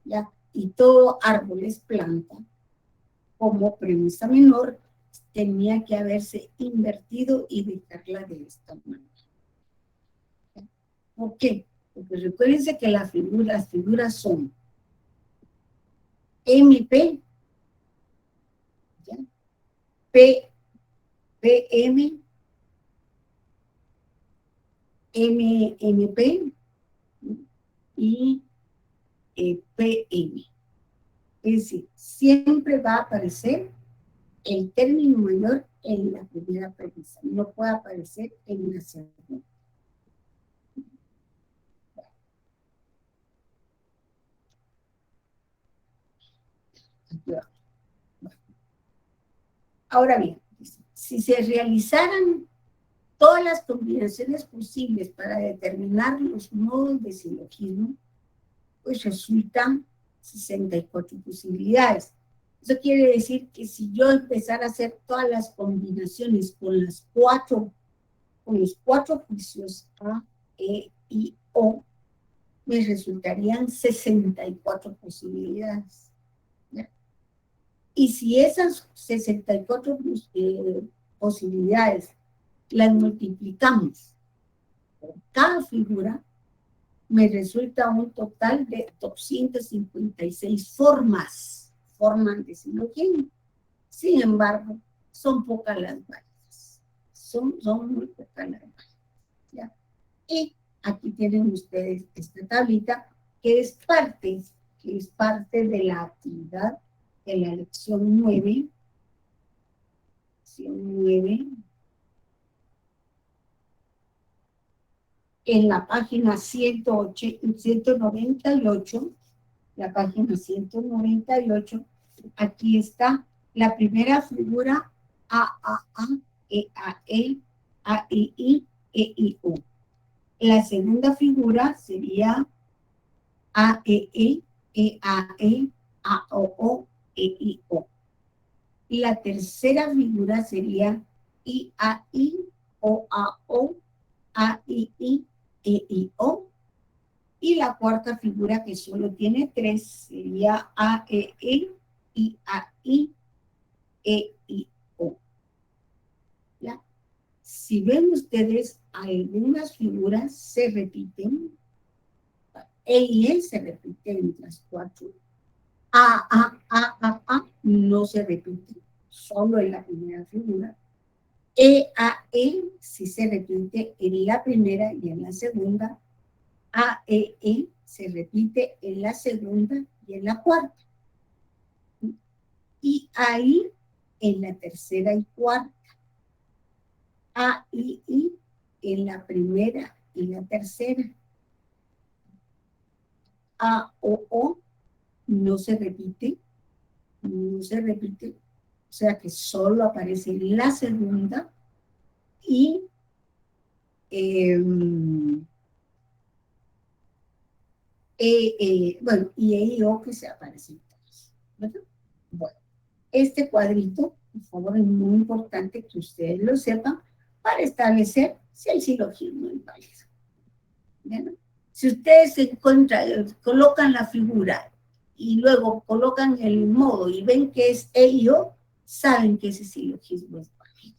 ¿ya? Y todo árbol es planta. Como premisa menor, tenía que haberse invertido y dejarla de esta manera. ¿Por qué? Porque recuérdense que las figuras son MP, ¿ya? PM, MMP y PM. Es decir, siempre va a aparecer el término mayor en la primera premisa, no puede aparecer en la segunda. Ahora bien, si se realizaran todas las combinaciones posibles para determinar los modos de silogismo, pues resultan 64 posibilidades. Eso quiere decir que si yo empezara a hacer todas las combinaciones con los cuatro juicios A, E y O, me resultarían 64 posibilidades. ¿Ya? Y si esas 64 posibilidades las multiplicamos por cada figura, me resulta un total de 256 formas de silogismo. Sin embargo, son pocas las válidas. Son muy pocas las válidas. ¿Ya? Y aquí tienen ustedes esta tablita que es parte de la actividad de la lección 9. Lección 9. En la página 198, la página 198, aquí está la primera figura AAA, EAE, AII, EIO. La segunda figura sería AEE, EAE, AOO, EIO. Y la tercera figura sería IAI, OAO, AII, EIO, y la cuarta figura que solo tiene 3 sería AEE, IAI, EIO. ¿Ya? Si ven ustedes, algunas figuras se repiten, E y E se repiten en las 4, A no se repite, solo en la primera figura. EAE sí se repite en la primera y en la segunda. AEE se repite en la segunda y en la cuarta. Y ahí en la tercera y cuarta. AII en la primera y la tercera. AOO no se repite, o sea que solo aparece en la segunda, y bueno, y EIO que se aparece en todos, ¿verdad? Bueno, este cuadrito, por favor, es muy importante que ustedes lo sepan para establecer si el silogismo es válido. ¿Verdad? Si ustedes colocan la figura y luego colocan el modo y ven que es EIO, saben que ese silogismo es válido.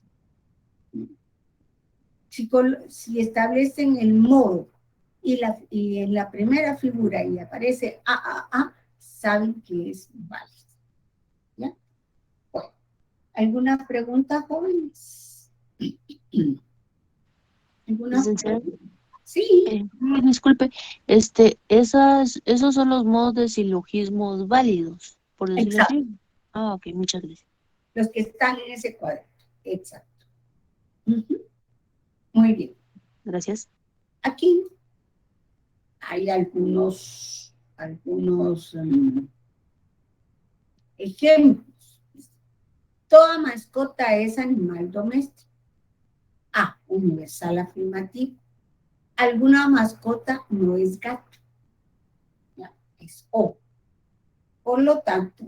Si establecen el modo y en la primera figura y aparece AAA, saben que es válido. ¿Ya? Bueno, ¿alguna pregunta, jóvenes? ¿Alguna pregunta? Sí. Disculpe, esos son los modos de silogismos válidos, por decirlo así. Ah, ok, muchas gracias. Los que están en ese cuadro. Exacto. Muy bien. Gracias. Aquí hay algunos ejemplos. Toda mascota es animal doméstico. A, universal afirmativo. Alguna mascota no es gato. ¿Ya? Es O. Por lo tanto,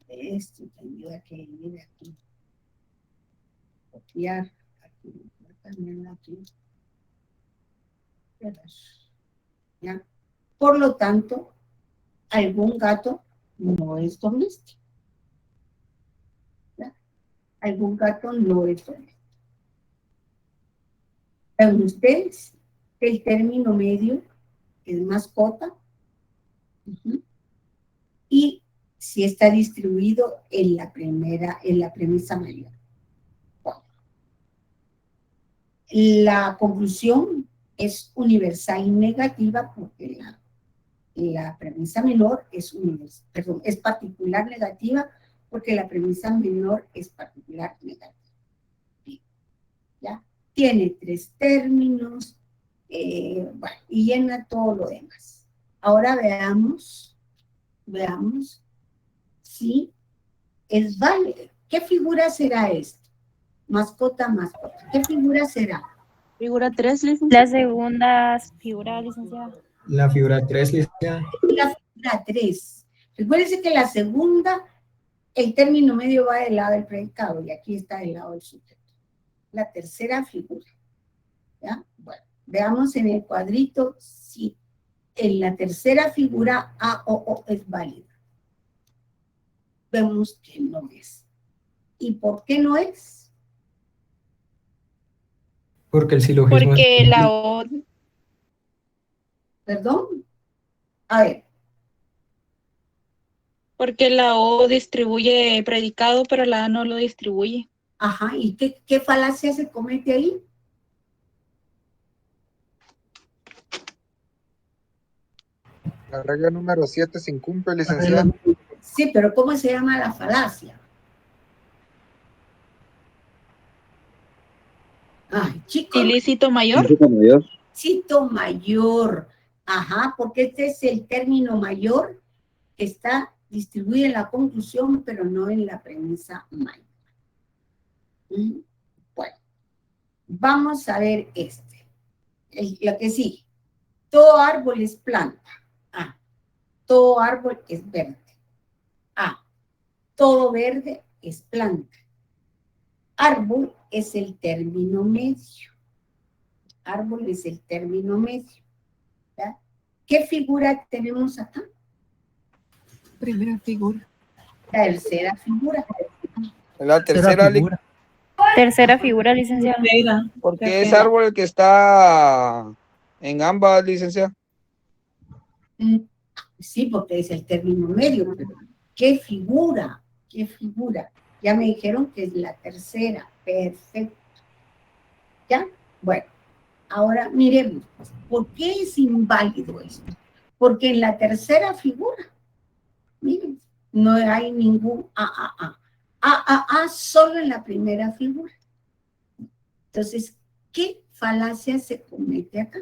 esto tendría que ir aquí. Copiar aquí. También aquí. ¿Ya? Por lo tanto, algún gato no es doméstico. ¿Ya? Algún gato no es doméstico. ¿Saben ustedes que el término medio es mascota? Y si está distribuido en la premisa mayor. La conclusión es universal y negativa porque la premisa menor es es particular negativa porque la premisa menor es particular negativa. Bien, ¿ya? Tiene 3 términos, bueno, y llena todo lo demás. Ahora veamos si es válido. ¿Qué figura será esto? Mascota. ¿Qué figura será? Figura 3, licenciada. La segunda figura, licenciada. La figura 3, licenciada. La figura 3. Recuérdense que la segunda, el término medio va del lado del predicado y aquí está del lado del sujeto. La tercera figura. ¿Ya? Bueno, veamos en el cuadrito si en la tercera figura A o O es válida. Vemos que no es. ¿Y por qué no es? Porque el silogismo Porque la O, ¿Perdón? A ver. porque la O distribuye predicado, pero la A no lo distribuye. Ajá, ¿y qué falacia se comete ahí? La regla número 7 se incumple, licenciada. Sí, pero ¿cómo se llama la falacia? Ay, chicos. Ilícito mayor. Ilícito mayor. Ajá, porque este es el término mayor que está distribuido en la conclusión, pero no en la premisa mayor. Bueno, vamos a ver este. Lo que sigue. Todo árbol es planta. A. Todo árbol es verde. A. Todo verde es planta. Árbol es el término medio. Árbol es el término medio. ¿Ya? ¿Qué figura tenemos acá? Primera figura. Tercera figura. La tercera figura. Tercera figura, licenciada. Porque es árbol el que está en ambas, licenciada. Sí, porque es el término medio, pero ¿qué figura? ¿Qué figura? Ya me dijeron que es la tercera. Perfecto. ¿Ya? Bueno, ahora miremos. ¿Por qué es inválido esto? Porque en la tercera figura, miren, no hay ningún A. A solo en la primera figura. Entonces, ¿qué falacia se comete acá?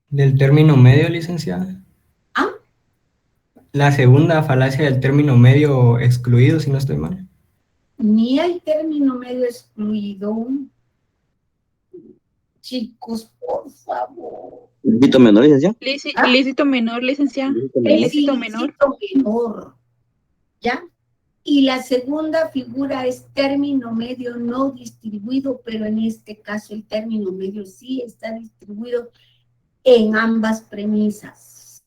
Del término medio, licenciada. ¿Ah? La segunda falacia del término medio excluido, si no estoy mal. Ni hay término medio excluido. Chicos, por favor. Ilícito menor, licenciada. Ilícito menor, licenciada. Ilícito menor. Menor. ¿Ya? Y la segunda figura es término medio no distribuido, pero en este caso el término medio sí está distribuido en ambas premisas.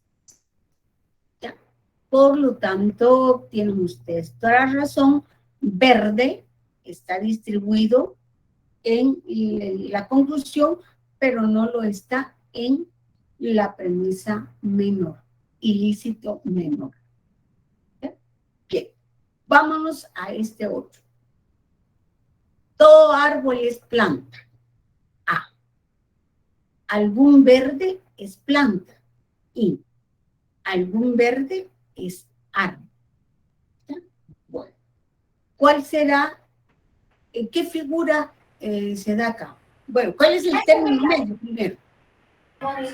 ¿Ya? Por lo tanto, tienen ustedes toda la razón, verde está distribuido en la conclusión, pero no lo está en la premisa menor, ilícito menor. ¿Ya? Bien, vámonos a este otro. Todo árbol es planta. A. Algún verde es planta. Y algún verde es árbol. ¿Ya? Bueno, ¿cuál será? ¿Qué figura se da acá? Bueno, ¿cuál es el término medio primero?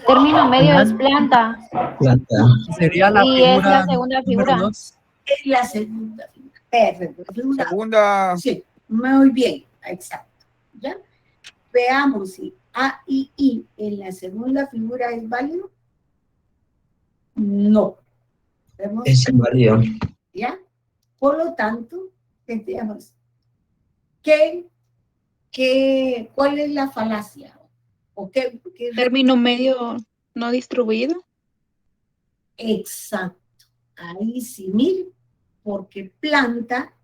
Término medio es planta. Planta. Sería la Y figura es la segunda figura. número 2. Es la segunda figura. Perfecto. Segunda. Sí, muy bien, exacto. ¿Ya? Veamos si A y I en la segunda figura es válido. No. ¿Vemos? Es inválido. ¿Ya? Por lo tanto, tendríamos ¿cuál es la falacia? ¿O qué Término medio no distribuido. Exacto. Ahí sí, miren, porque planta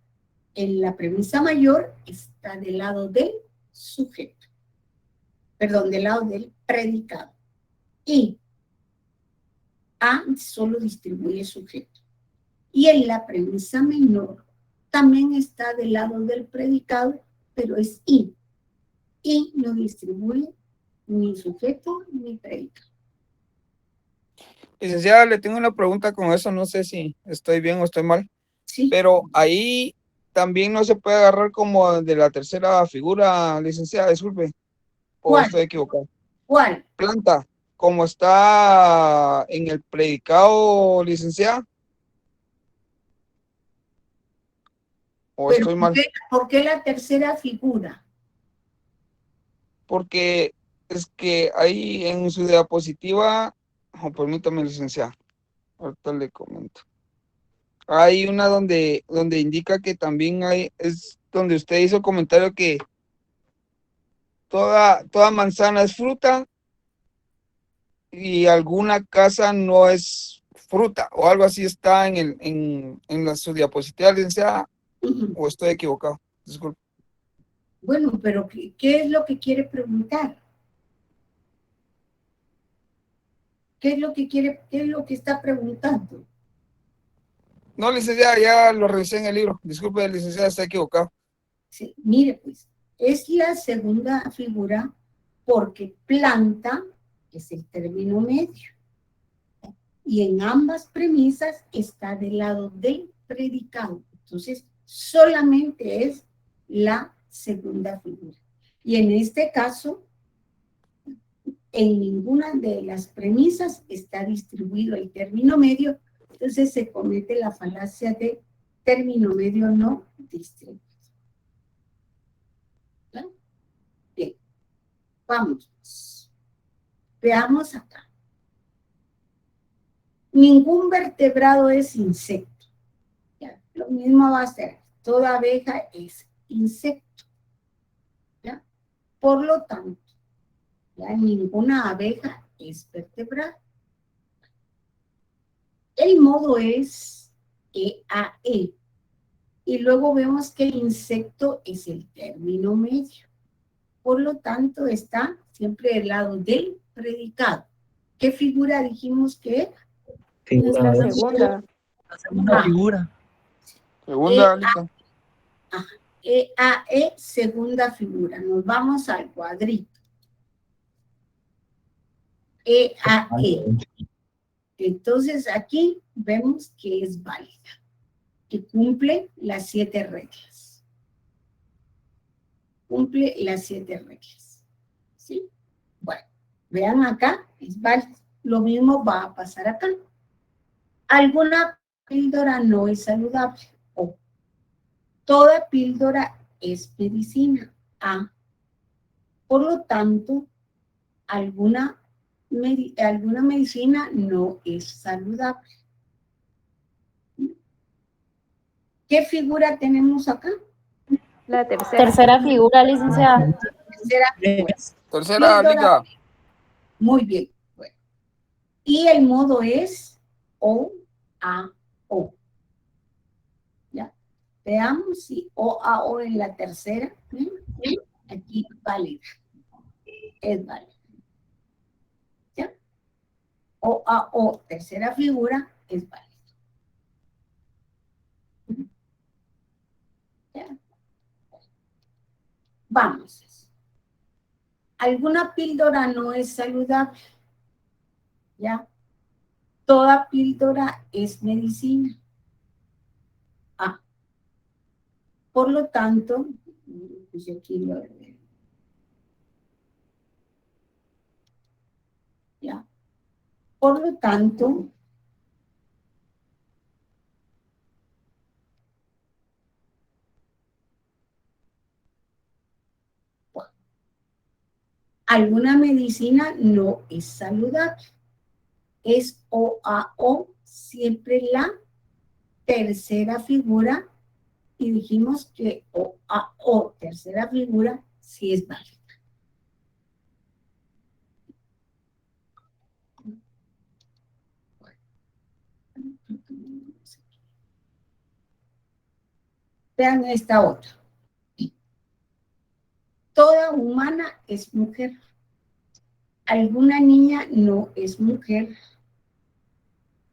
en la premisa mayor está del lado del sujeto. Perdón, del lado del predicado. Y A solo distribuye sujeto. Y en la premisa menor también está del lado del predicado, pero es I. I no distribuye ni sujeto ni predicado. Licenciada, le tengo una pregunta con eso, no sé si estoy bien o estoy mal. Sí. Pero ahí también no se puede agarrar como de la tercera figura, licenciada, disculpe. ¿O ¿Cuál? estoy equivocado? ¿Cuál? Planta, como está en el predicado, licenciada. ¿O Pero estoy mal? ¿por qué la tercera figura? Porque es que ahí en su diapositiva, permítame, licenciada, ahorita le comento. Hay una donde indica que también es donde usted hizo el comentario que toda manzana es fruta y alguna casa no es fruta, o algo así está en su diapositiva, licenciada, o estoy equivocado, disculpe. Bueno, pero ¿qué es lo que quiere preguntar? ¿Qué es lo que está preguntando? No, licenciada, ya lo revisé en el libro. Disculpe, licenciada, está equivocado. Sí, mire, pues, es la segunda figura porque planta es el término medio. Y en ambas premisas está del lado del predicado. Entonces, solamente es la segunda figura. Y en este caso, en ninguna de las premisas está distribuido el término medio, entonces se comete la falacia de término medio no distribuido. ¿Claro? Bien, vamos. Veamos acá. Ningún vertebrado es insecto. ¿Ya? Lo mismo va a ser, toda abeja es insecto. ¿Ya? Por lo tanto, ya ninguna abeja es vertebrada. El modo es EAE. Y luego vemos que el insecto es el término medio. Por lo tanto, está siempre del lado del predicado. ¿Qué figura dijimos que era? La segunda. La segunda figura. Segunda, Alita. EAE, segunda figura. Nos vamos al cuadrito. EAE. Entonces aquí vemos que es válida, que cumple las 7 reglas. Cumple las 7 reglas. ¿Sí? Bueno, vean acá, es válida. Lo mismo va a pasar acá. Alguna píldora no es saludable. O toda píldora es medicina. A. Por lo tanto, alguna medicina no es saludable. ¿Qué figura tenemos acá? La tercera. Tercera figura, licenciada. Tercera, Alita. Muy bien. Bueno. Y el modo es O-A-O. ¿Ya? Veamos si O-A-O en la tercera. ¿Sí? Aquí válida. Es válida. ¿Ya? O-A-O, tercera figura, es válida. ¿Ya? Vamos. ¿Alguna píldora no es saludable? ¿Ya? Toda píldora es medicina. Ah. Por lo tanto, pues aquí lo ¿ya? Por lo tanto, alguna medicina no es saludable. Es O-A-O, siempre la tercera figura, y dijimos que O-A-O, tercera figura, sí es válida. Vean esta otra. Toda humana es mujer. Alguna niña no es mujer.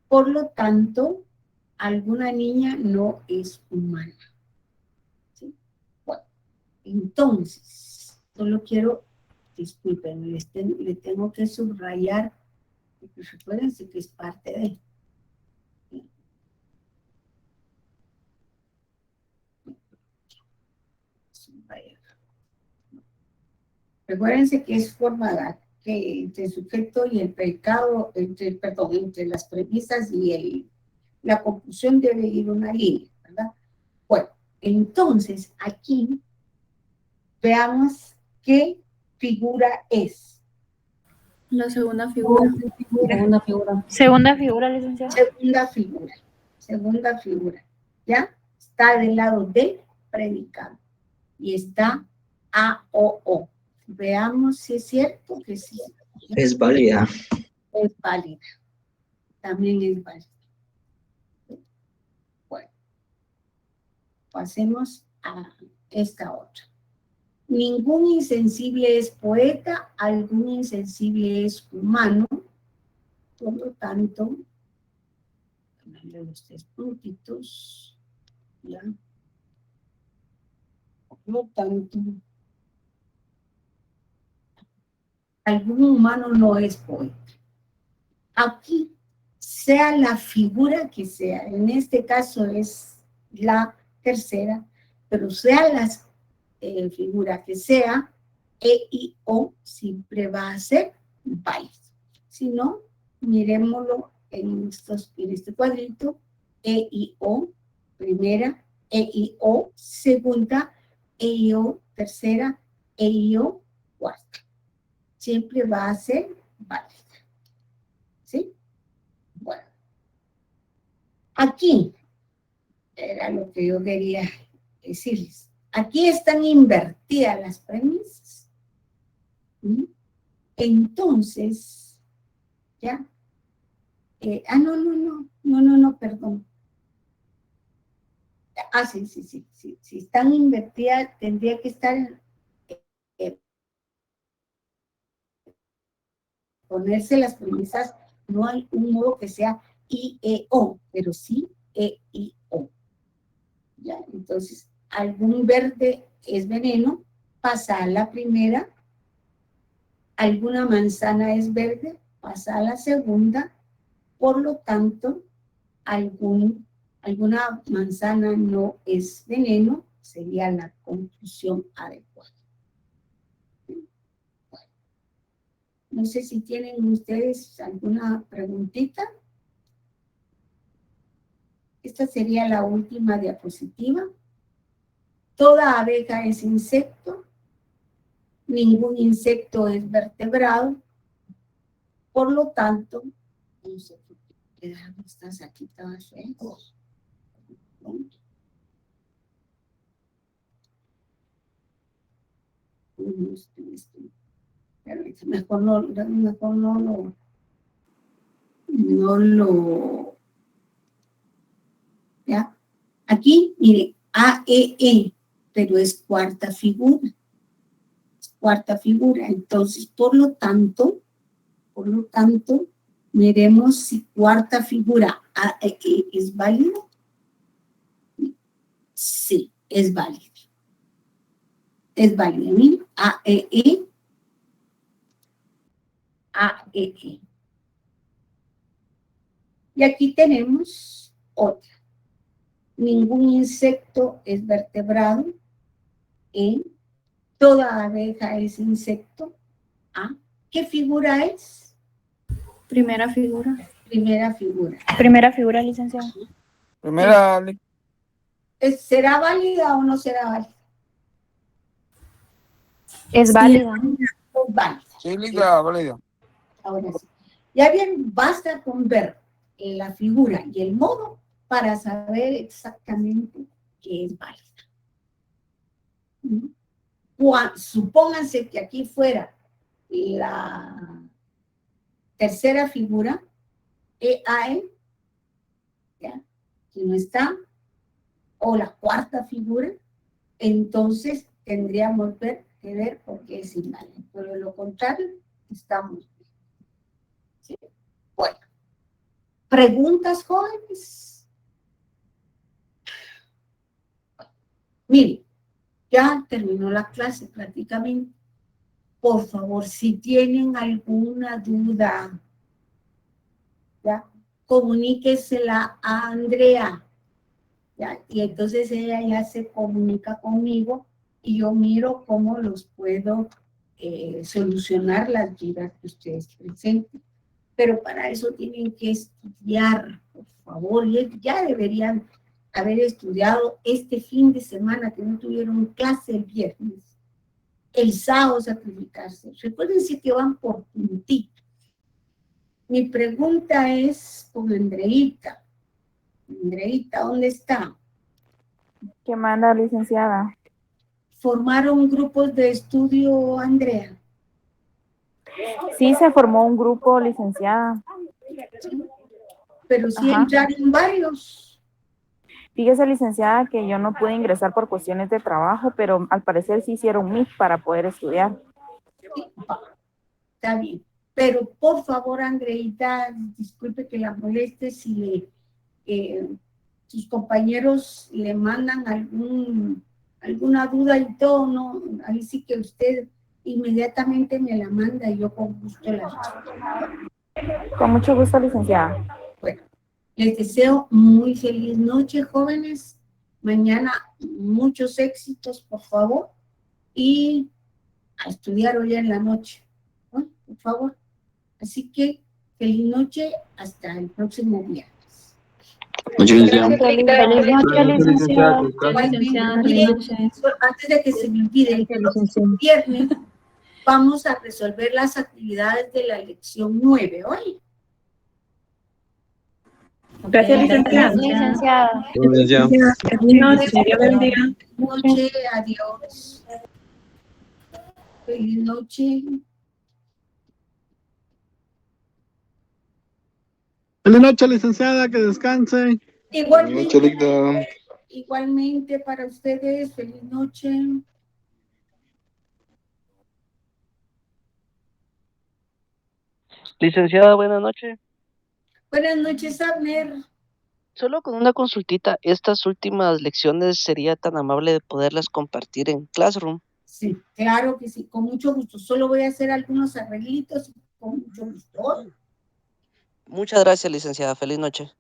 Por lo tanto, alguna niña no es humana. Entonces, solo quiero, disculpen, le tengo que subrayar, porque recuérdense que es parte de. Subrayar. Recuérdense que es formada que entre el sujeto y el predicado, entre las premisas y la conclusión debe ir una línea, ¿verdad? Bueno, entonces aquí veamos qué figura es. La segunda figura. Segunda figura. Segunda figura, licenciada. Segunda figura. ¿Ya? Está del lado del predicado. Y está A-O-O. Veamos si es cierto que sí. Es válida. Es válida. También es válida. Bueno. Pasemos a esta otra. Ningún insensible es poeta, algún insensible es humano. Por lo tanto, ponerle los 3 puntitos. ¿Ya? Por lo tanto, algún humano no es poeta. Aquí, sea la figura que sea, en este caso es la tercera, pero sea la figura que sea, E y O siempre va a ser válido. Si no, miremoslo en este cuadrito, E y O, primera, E y O, segunda, E y O, tercera, E y O, cuarta. Siempre va a ser válida. ¿Sí? Bueno. Aquí era lo que yo quería decirles. Aquí están invertidas las premisas. Entonces, ¿ya? No, perdón. Sí. Si están invertidas, tendría que estar ponerse las premisas, no hay un modo que sea I, E, O, pero sí E, I, O. ¿Ya? Entonces, algún verde es veneno, pasa a la primera, alguna manzana es verde, pasa a la segunda, por lo tanto, alguna manzana no es veneno, sería la conclusión adecuada. Bueno, no sé si tienen ustedes alguna preguntita. Esta sería la última diapositiva. Toda abeja es insecto, ningún insecto es vertebrado, por lo tanto, no sé por qué quedaron estas aquí todas feas. Mejor no lo, ¿ya? Aquí, mire, A-E-E, pero es cuarta figura. Es cuarta figura. Entonces, por lo tanto, miremos si cuarta figura A-E-E es válida. Sí, es válida. Es válida. Miren, A-E-E. A-E-E. Y aquí tenemos otra. Ningún insecto es vertebrado. Toda abeja es insecto. ¿Qué figura es? Primera figura. Primera figura. Primera figura, licenciada. Primera. ¿Será válida o no será válida? Es válida. Es válida. Sí, válida. Ahora sí. Ya bien, basta con ver la figura y el modo para saber exactamente que es válida. Supónganse que aquí fuera la tercera figura, EAE, ¿ya? Que no está, o la cuarta figura, entonces tendríamos que ver por qué es inválida. Pero de lo contrario, estamos bien. ¿Sí? Bueno, preguntas, jóvenes. Miren, ya terminó la clase prácticamente. Por favor, si tienen alguna duda, ya, comuníquesela a Andrea, ya, y entonces ella ya se comunica conmigo y yo miro cómo los puedo solucionar las dudas que ustedes presenten. Pero para eso tienen que estudiar, por favor, y ya deberían haber estudiado este fin de semana que no tuvieron clase el viernes, el sábado sacrificarse. Recuérdense que van por puntitos. Mi pregunta es con Andreita. Andreita, ¿dónde está? ¿Qué manda, licenciada? ¿Formaron grupos de estudio, Andrea? Sí, se formó un grupo, licenciada. Pero sí entraron varios. Fíjese, licenciada, que yo no pude ingresar por cuestiones de trabajo, pero al parecer sí hicieron MIT para poder estudiar. Sí, está bien. Pero por favor, Andreita, disculpe que la moleste si sus compañeros le mandan alguna duda y todo, ¿no? Ahí sí que usted inmediatamente me la manda y yo con gusto la respondo. Con mucho gusto, licenciada. Bueno, les deseo muy feliz noche, jóvenes. Mañana muchos éxitos, por favor. Y a estudiar hoy en la noche, ¿no? Por favor. Así que feliz noche hasta el próximo viernes. Feliz noche, licenciada. Antes de que se me olvide, el próximo viernes vamos a resolver las actividades de la lección 9 hoy. Gracias, licenciada. Licenciada. Feliz noche, Dios bendiga. Feliz noche, adiós. Feliz noche. Feliz noche, licenciada, que descanse. Igualmente, igualmente para ustedes, feliz noche. Licenciada, buenas noches. Buenas noches, Abner. Solo con una consultita, estas últimas lecciones sería tan amable de poderlas compartir en Classroom. Sí, claro que sí, con mucho gusto. Solo voy a hacer algunos arreglitos y con mucho gusto. Muchas gracias, licenciada. Feliz noche.